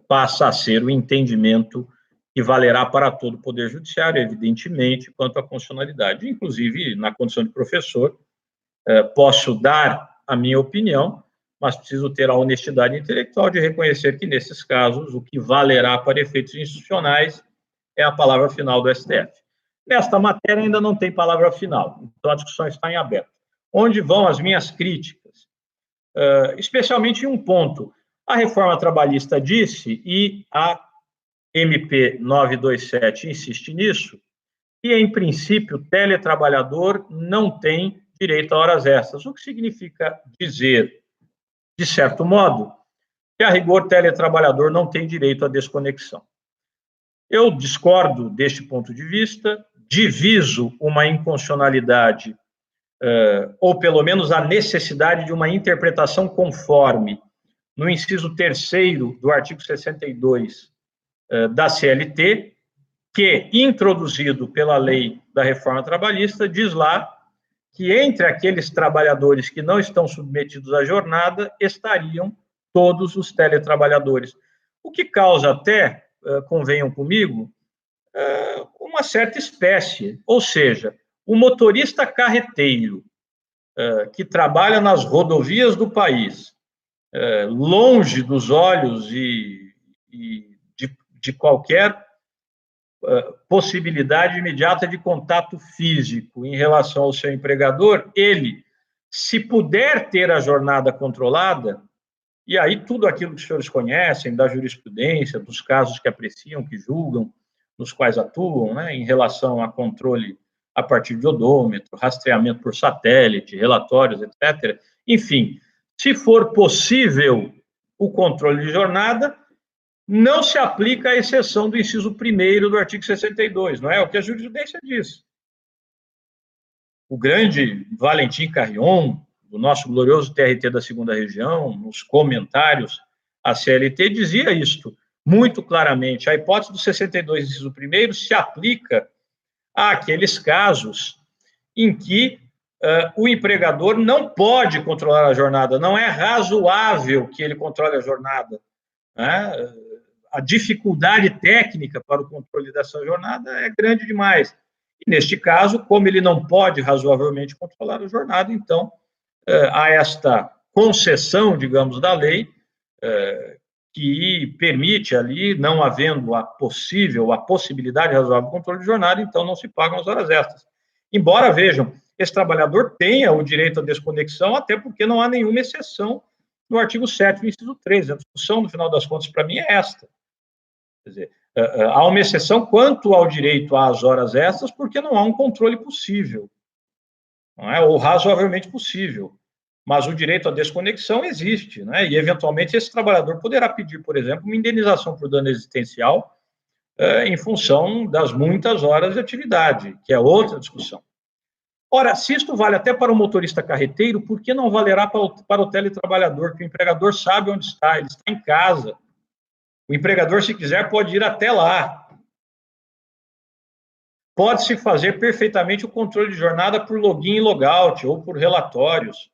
passa a ser o entendimento que valerá para todo o Poder Judiciário, evidentemente, quanto à constitucionalidade. Inclusive, na condição de professor, posso dar a minha opinião, mas preciso ter a honestidade intelectual de reconhecer que, nesses casos, o que valerá para efeitos institucionais é a palavra final do STF. Nesta matéria ainda não tem palavra final, então a discussão está em aberto. Onde vão as minhas críticas? Especialmente em um ponto. A reforma trabalhista disse, e a MP 927 insiste nisso, que, em princípio, o teletrabalhador não tem direito a horas extras, o que significa dizer, de certo modo, que, a rigor, teletrabalhador não tem direito à desconexão. Eu discordo deste ponto de vista, diviso uma inconstitucionalidade, ou pelo menos a necessidade de uma interpretação conforme no inciso 3º do artigo 62 da CLT, que, introduzido pela Lei da Reforma Trabalhista, diz lá que entre aqueles trabalhadores que não estão submetidos à jornada estariam todos os teletrabalhadores, o que causa até, convenham comigo, uma certa espécie, ou seja, o motorista carreteiro que trabalha nas rodovias do país, longe dos olhos e de qualquer possibilidade imediata de contato físico em relação ao seu empregador, ele, se puder ter a jornada controlada, e aí tudo aquilo que os senhores conhecem da jurisprudência, dos casos que apreciam, que julgam, nos quais atuam, né, em relação a controle a partir de odômetro, rastreamento por satélite, relatórios, etc. Enfim, se for possível o controle de jornada, não se aplica a exceção do inciso 1º do artigo 62, não é? O que a jurisprudência diz. O grande Valentim Carrion, do nosso glorioso TRT da 2ª Região, nos comentários à CLT, dizia isto muito claramente. A hipótese do 62, inciso 1º, se aplica àqueles casos em que o empregador não pode controlar a jornada, não é razoável que ele controle a jornada, né? A dificuldade técnica para o controle dessa jornada é grande demais. E, neste caso, como ele não pode razoavelmente controlar a jornada, então, há esta concessão, digamos, da lei, que permite ali, não havendo a possibilidade de razoável controle de jornada, então não se pagam as horas extras. Embora, vejam, esse trabalhador tenha o direito à desconexão, até porque não há nenhuma exceção no artigo 7º, inciso 13. A discussão, no final das contas, para mim, é esta. Quer dizer, há uma exceção quanto ao direito às horas extras, porque não há um controle possível, não é? Ou razoavelmente possível. Mas o direito à desconexão existe, né? E, eventualmente, esse trabalhador poderá pedir, por exemplo, uma indenização por dano existencial em função das muitas horas de atividade, que é outra discussão. Ora, se isto vale até para o motorista carreteiro, por que não valerá para o teletrabalhador, que o empregador sabe onde está, ele está em casa. O empregador, se quiser, pode ir até lá. Pode-se fazer perfeitamente o controle de jornada por login e logout, ou por relatórios.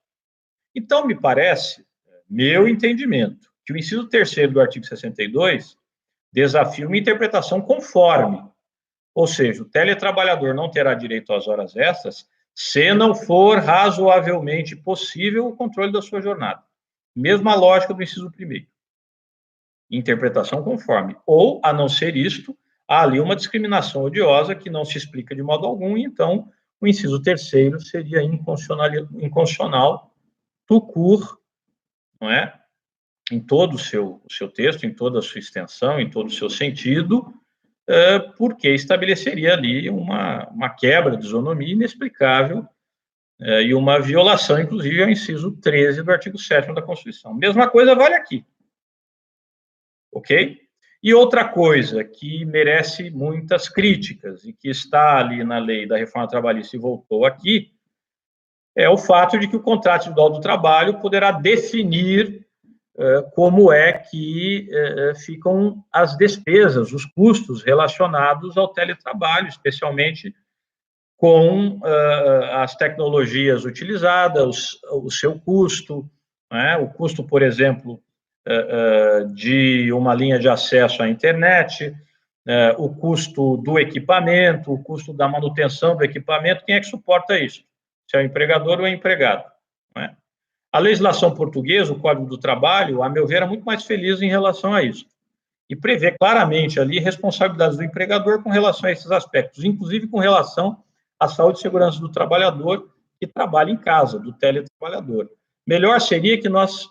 Então, me parece, meu entendimento, que o inciso 3º do artigo 62 desafia uma interpretação conforme, Ou seja, o teletrabalhador não terá direito às horas extras se não for razoavelmente possível o controle da sua jornada. Mesma lógica do inciso 1º. Interpretação conforme. Ou, a não ser isto, há ali uma discriminação odiosa que não se explica de modo algum, e então o inciso 3º seria inconstitucional, tout court, não é? Em todo o seu texto, em toda a sua extensão, em todo o seu sentido, porque estabeleceria ali uma quebra de isonomia inexplicável e uma violação, inclusive, ao inciso 13 do artigo 7º da Constituição. Mesma coisa vale aqui. Ok? E outra coisa que merece muitas críticas e que está ali na lei da reforma trabalhista e voltou aqui, é o fato de que o contrato individual do trabalho poderá definir como é que ficam as despesas, os custos relacionados ao teletrabalho, especialmente com as tecnologias utilizadas, o seu custo, né? O custo, por exemplo, de uma linha de acesso à internet, o custo do equipamento, o custo da manutenção do equipamento, quem é que suporta isso? Se é o empregador ou é o empregado, não é? A legislação portuguesa, o Código do Trabalho, a meu ver, é muito mais feliz em relação a isso. E prevê claramente ali responsabilidades do empregador com relação a esses aspectos, inclusive com relação à saúde e segurança do trabalhador que trabalha em casa, do teletrabalhador. Melhor seria que nós,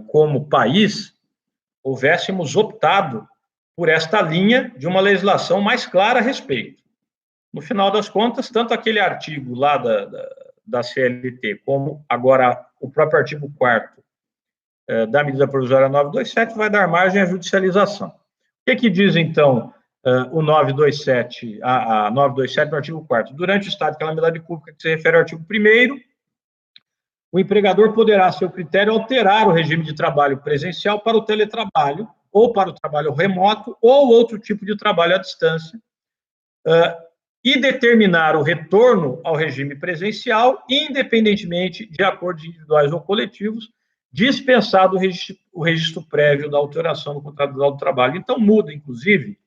como país, houvéssemos optado por esta linha de uma legislação mais clara a respeito. No final das contas, tanto aquele artigo lá da CLT, como agora o próprio artigo 4º da medida provisória 927 vai dar margem à judicialização. O que diz, então, o 927, a 927 no artigo 4º? Durante o estado de calamidade pública, que se refere ao artigo 1º, o empregador poderá, a seu critério, alterar o regime de trabalho presencial para o teletrabalho, ou para o trabalho remoto, ou outro tipo de trabalho à distância, e determinar o retorno ao regime presencial, independentemente de acordos individuais ou coletivos, dispensado o registro prévio da alteração do contrato do trabalho. Então, muda, inclusive,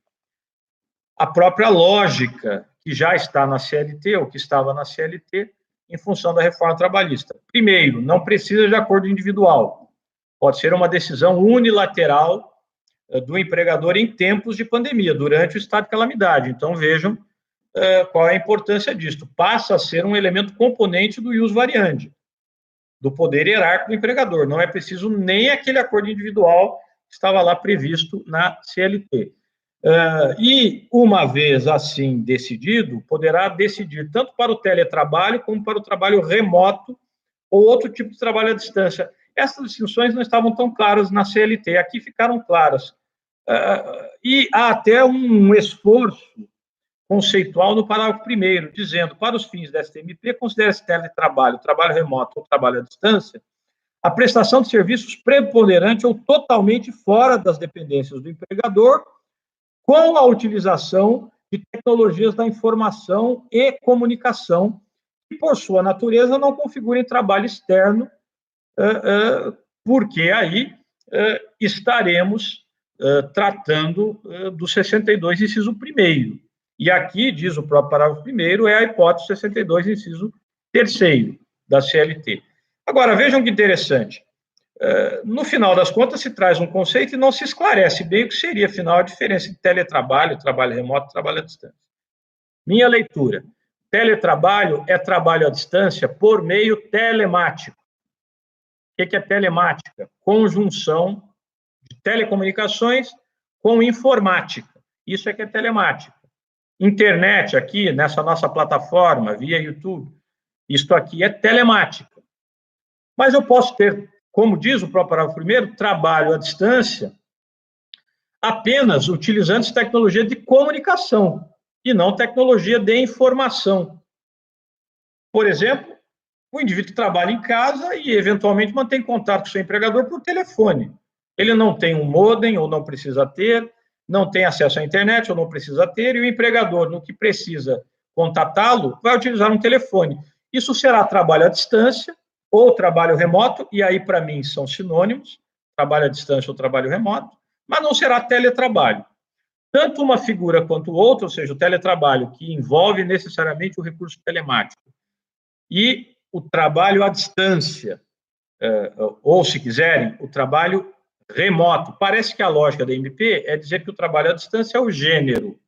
a própria lógica que já está na CLT, ou que estava na CLT, em função da reforma trabalhista. Primeiro, não precisa de acordo individual. Pode ser uma decisão unilateral do empregador em tempos de pandemia, durante o estado de calamidade. Então, vejam qual é a importância disto. Passa a ser um elemento componente do ius variandi, do poder hierárquico do empregador. Não é preciso nem aquele acordo individual que estava lá previsto na CLT. E, uma vez assim decidido, poderá decidir tanto para o teletrabalho como para o trabalho remoto ou outro tipo de trabalho à distância. Essas distinções não estavam tão claras na CLT, aqui ficaram claras. E há até um esforço conceitual no parágrafo 1º, dizendo, para os fins desta MP, considera-se teletrabalho, trabalho remoto ou trabalho à distância, a prestação de serviços preponderante ou totalmente fora das dependências do empregador, com a utilização de tecnologias da informação e comunicação, que, por sua natureza, não configurem trabalho externo, porque aí estaremos tratando do 62, inciso 1º. E aqui, diz o próprio parágrafo 1º, é a hipótese 62, inciso 3º da CLT. Agora, vejam que interessante. No final das contas, se traz um conceito e não se esclarece bem o que seria, afinal, a diferença entre teletrabalho, trabalho remoto e trabalho à distância. Minha leitura. Teletrabalho é trabalho à distância por meio telemático. O que é telemática? Conjunção de telecomunicações com informática. Isso é que é telemática. Internet aqui, nessa nossa plataforma, via YouTube, isto aqui é telemática. Mas eu posso ter, como diz o próprio parágrafo 1º, trabalho à distância apenas utilizando tecnologia de comunicação e não tecnologia de informação. Por exemplo, o indivíduo trabalha em casa e, eventualmente, mantém contato com o seu empregador por telefone. Ele não tem um modem ou não precisa ter, não tem acesso à internet ou não precisa ter, e o empregador, no que precisa contatá-lo, vai utilizar um telefone. Isso será trabalho à distância ou trabalho remoto, e aí, para mim, são sinônimos, trabalho à distância ou trabalho remoto, mas não será teletrabalho. tanto uma figura quanto outra, ou seja, o teletrabalho, que envolve necessariamente o recurso telemático, e o trabalho à distância, ou, se quiserem, o trabalho remoto. Parece que a lógica da MP é dizer que o trabalho à distância é o gênero,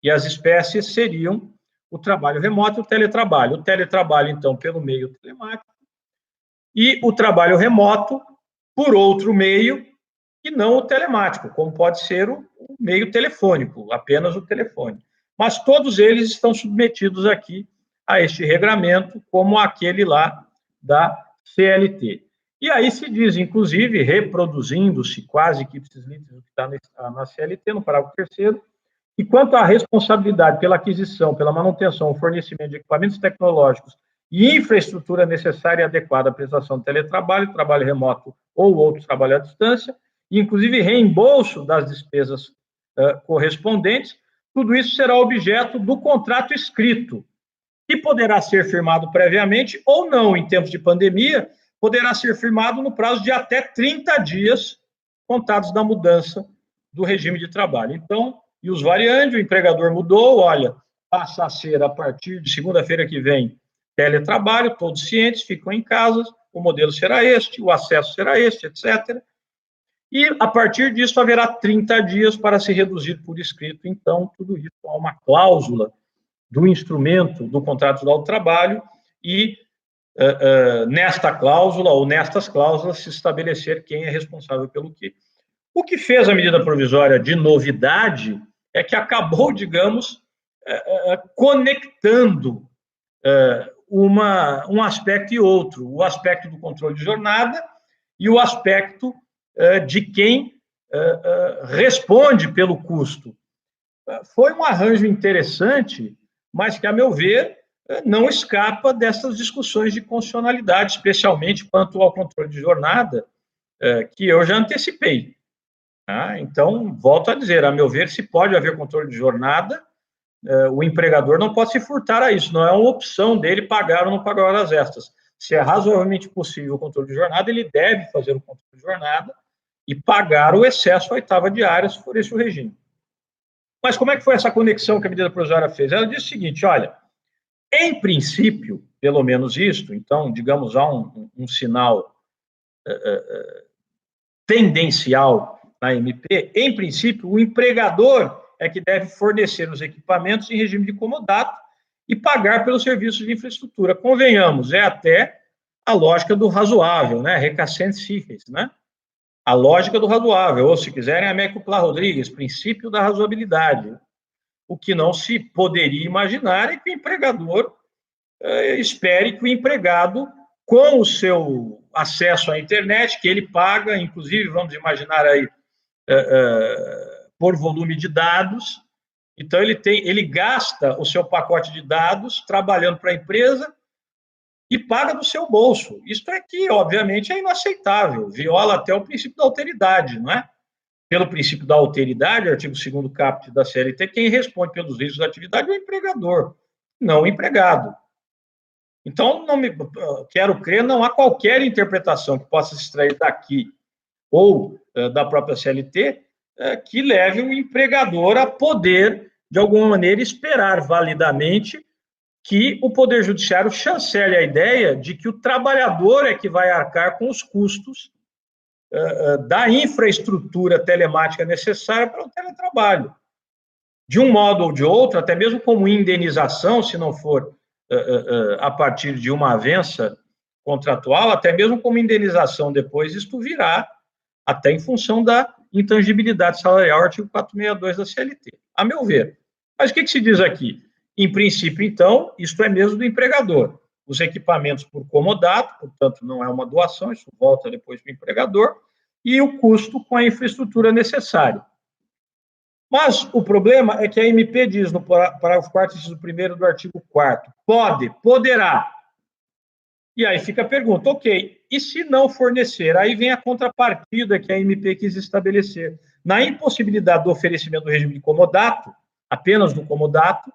e as espécies seriam o trabalho remoto e o teletrabalho. O teletrabalho, então, pelo meio telemático, e o trabalho remoto por outro meio, que não o telemático, como pode ser o meio telefônico, apenas o telefone. Mas todos eles estão submetidos aqui a este regramento, como aquele lá da CLT. E aí se diz, inclusive, reproduzindo-se quase que ipsis-literis o que está na CLT, no parágrafo 3º, e quanto à responsabilidade pela aquisição, pela manutenção, o fornecimento de equipamentos tecnológicos e infraestrutura necessária e adequada à prestação de teletrabalho, trabalho remoto ou outro trabalho à distância, inclusive reembolso das despesas correspondentes, tudo isso será objeto do contrato escrito, que poderá ser firmado previamente ou não. Em tempos de pandemia, poderá ser firmado no prazo de até 30 dias, contados da mudança do regime de trabalho. Então, e os variantes, o empregador mudou, olha, passa a ser, a partir de segunda-feira que vem, teletrabalho, todos cientes, ficam em casa, o modelo será este, o acesso será este, etc. E, a partir disso, haverá 30 dias para se reduzir por escrito. Então, tudo isso há uma cláusula do instrumento do contrato de trabalho e, nesta cláusula, ou nestas cláusulas, se estabelecer quem é responsável pelo quê. O que fez a medida provisória de novidade é que acabou, digamos, conectando um aspecto e outro, o aspecto do controle de jornada e o aspecto de quem responde pelo custo. Foi um arranjo interessante, mas que, a meu ver, não escapa dessas discussões de constitucionalidade, especialmente quanto ao controle de jornada, que eu já antecipei. Então, volto a dizer, a meu ver, se pode haver controle de jornada, o empregador não pode se furtar a isso, não é uma opção dele pagar ou não pagar horas extras. Se é razoavelmente possível o controle de jornada, ele deve fazer o controle de jornada e pagar o excesso à oitava diária, se for esse o regime. Mas como é que foi essa conexão que a medida provisória fez? Ela disse o seguinte, olha, em princípio, pelo menos isto, então, digamos, há um sinal tendencial na MP, em princípio, o empregador é que deve fornecer os equipamentos em regime de comodato e pagar pelos serviços de infraestrutura. Convenhamos, é até a lógica do razoável, né? Recascent siches, né? A lógica do razoável, ou, se quiserem, a Américo Plá Rodrigues, princípio da razoabilidade. O que não se poderia imaginar é que o empregador espere que o empregado, com o seu acesso à internet, que ele paga, inclusive, vamos imaginar aí, por volume de dados, então ele gasta o seu pacote de dados trabalhando para a empresa e paga do seu bolso. Isto é que, obviamente, é inaceitável, viola até o princípio da alteridade, não é? Pelo princípio da alteridade, artigo 2º caput da CLT, quem responde pelos riscos da atividade é o empregador, não o empregado. Então, quero crer, não há qualquer interpretação que possa se extrair daqui ou da própria CLT que leve o empregador a poder, de alguma maneira, esperar validamente que o Poder Judiciário chancele a ideia de que o trabalhador é que vai arcar com os custos da infraestrutura telemática necessária para o teletrabalho. De um modo ou de outro, até mesmo como indenização, se não for a partir de uma avença contratual, até mesmo como indenização depois, isto virá até em função da intangibilidade salarial, artigo 462 da CLT, a meu ver. Mas o que se diz aqui? Em princípio, então, isto é mesmo do empregador. Os equipamentos por comodato, portanto, não é uma doação, isso volta depois para o empregador, e o custo com a infraestrutura necessária. Mas o problema é que a MP diz, no parágrafo 4º, inciso 1º do artigo 4º, poderá. E aí fica a pergunta, ok, e se não fornecer? Aí vem a contrapartida que a MP quis estabelecer. Na impossibilidade do oferecimento do regime de comodato, apenas do comodato,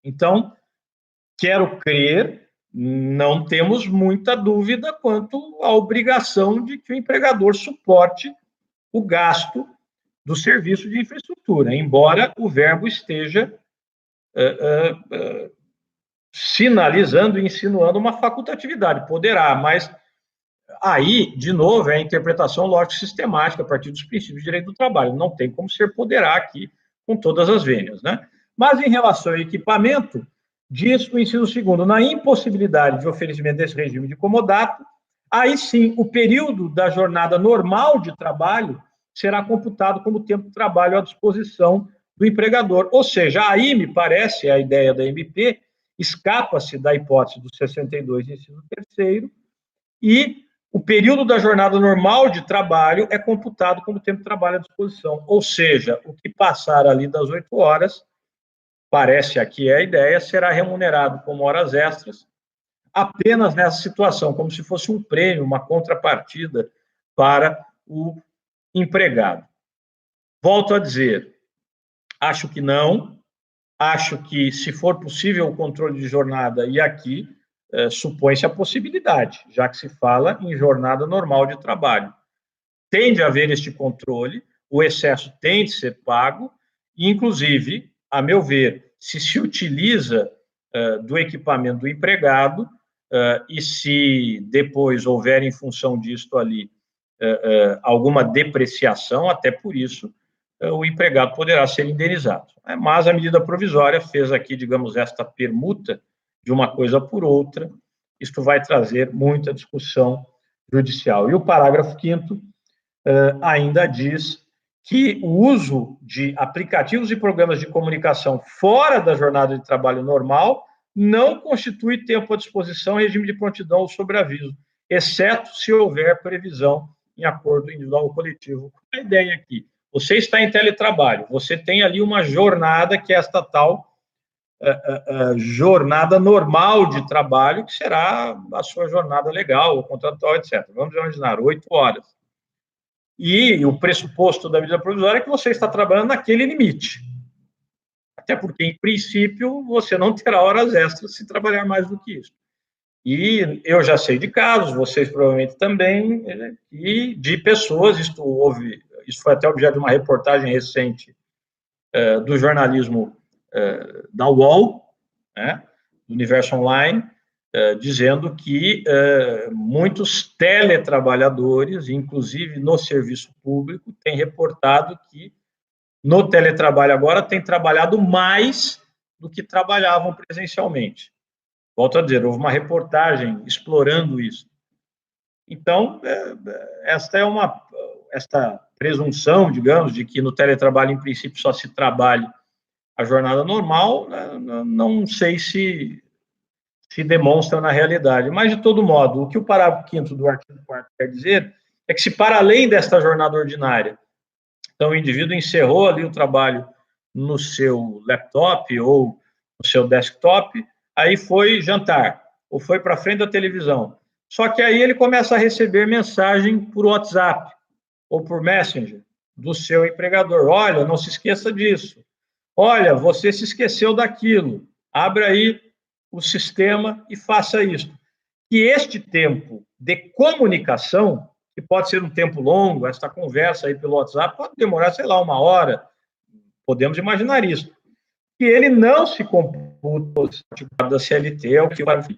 então, quero crer, não temos muita dúvida quanto à obrigação de que o empregador suporte o gasto do serviço de infraestrutura, embora o verbo esteja sinalizando e insinuando uma facultatividade, poderá, mas aí, de novo, é a interpretação lógico-sistemática a partir dos princípios de direito do trabalho, não tem como ser poderá aqui com todas as vênias, né? Mas em relação ao equipamento, diz o inciso segundo, na impossibilidade de oferecimento desse regime de comodato, aí sim, o período da jornada normal de trabalho será computado como tempo de trabalho à disposição do empregador. Ou seja, aí me parece, a ideia da MP, escapa-se da hipótese do 62, inciso 3º, e o período da jornada normal de trabalho é computado como tempo de trabalho à disposição. Ou seja, o que passar ali das 8 horas, parece aqui a ideia, será remunerado como horas extras, apenas nessa situação, como se fosse um prêmio, uma contrapartida para o empregado. Volto a dizer, acho que não, acho que, se for possível o controle de jornada, e aqui supõe-se a possibilidade, já que se fala em jornada normal de trabalho. Tem de haver este controle, o excesso tem de ser pago, e, inclusive, a meu ver, se utiliza do equipamento do empregado, e se depois houver, em função disto ali, alguma depreciação, até por isso, o empregado poderá ser indenizado. Mas a medida provisória fez aqui, digamos, esta permuta de uma coisa por outra, isto vai trazer muita discussão judicial. E o parágrafo 5º ainda diz que o uso de aplicativos e programas de comunicação fora da jornada de trabalho normal não constitui tempo à disposição em regime de prontidão ou sobreaviso, exceto se houver previsão em acordo individual ou coletivo. A ideia aqui, você está em teletrabalho, você tem ali uma jornada que é esta tal jornada normal de trabalho, que será a sua jornada legal, o contratual, etc. Vamos imaginar, 8 horas. E o pressuposto da medida provisória é que você está trabalhando naquele limite. Até porque, em princípio, você não terá horas extras se trabalhar mais do que isso. E eu já sei de casos, vocês provavelmente também, e de pessoas, isso foi até objeto de uma reportagem recente do jornalismo da UOL, né, do Universo Online, dizendo que muitos teletrabalhadores, inclusive no serviço público, têm reportado que no teletrabalho agora têm trabalhado mais do que trabalhavam presencialmente. Volto a dizer, houve uma reportagem explorando isso. Então, esta presunção, digamos, de que no teletrabalho, em princípio, só se trabalhe a jornada normal, não sei se demonstra na realidade. Mas, de todo modo, o que o parágrafo 5º do artigo 4º quer dizer é que, se para além desta jornada ordinária, então o indivíduo encerrou ali o trabalho no seu laptop ou no seu desktop, aí foi jantar, ou foi para frente da televisão. Só que aí ele começa a receber mensagem por WhatsApp ou por Messenger do seu empregador. Olha, não se esqueça disso. Olha, você se esqueceu daquilo. Abra aí o sistema e faça isso. Que este tempo de comunicação, que pode ser um tempo longo, esta conversa aí pelo WhatsApp pode demorar, sei lá, 1 hora, podemos imaginar isso, que ele não se computa da CLT, é o que o parágrafo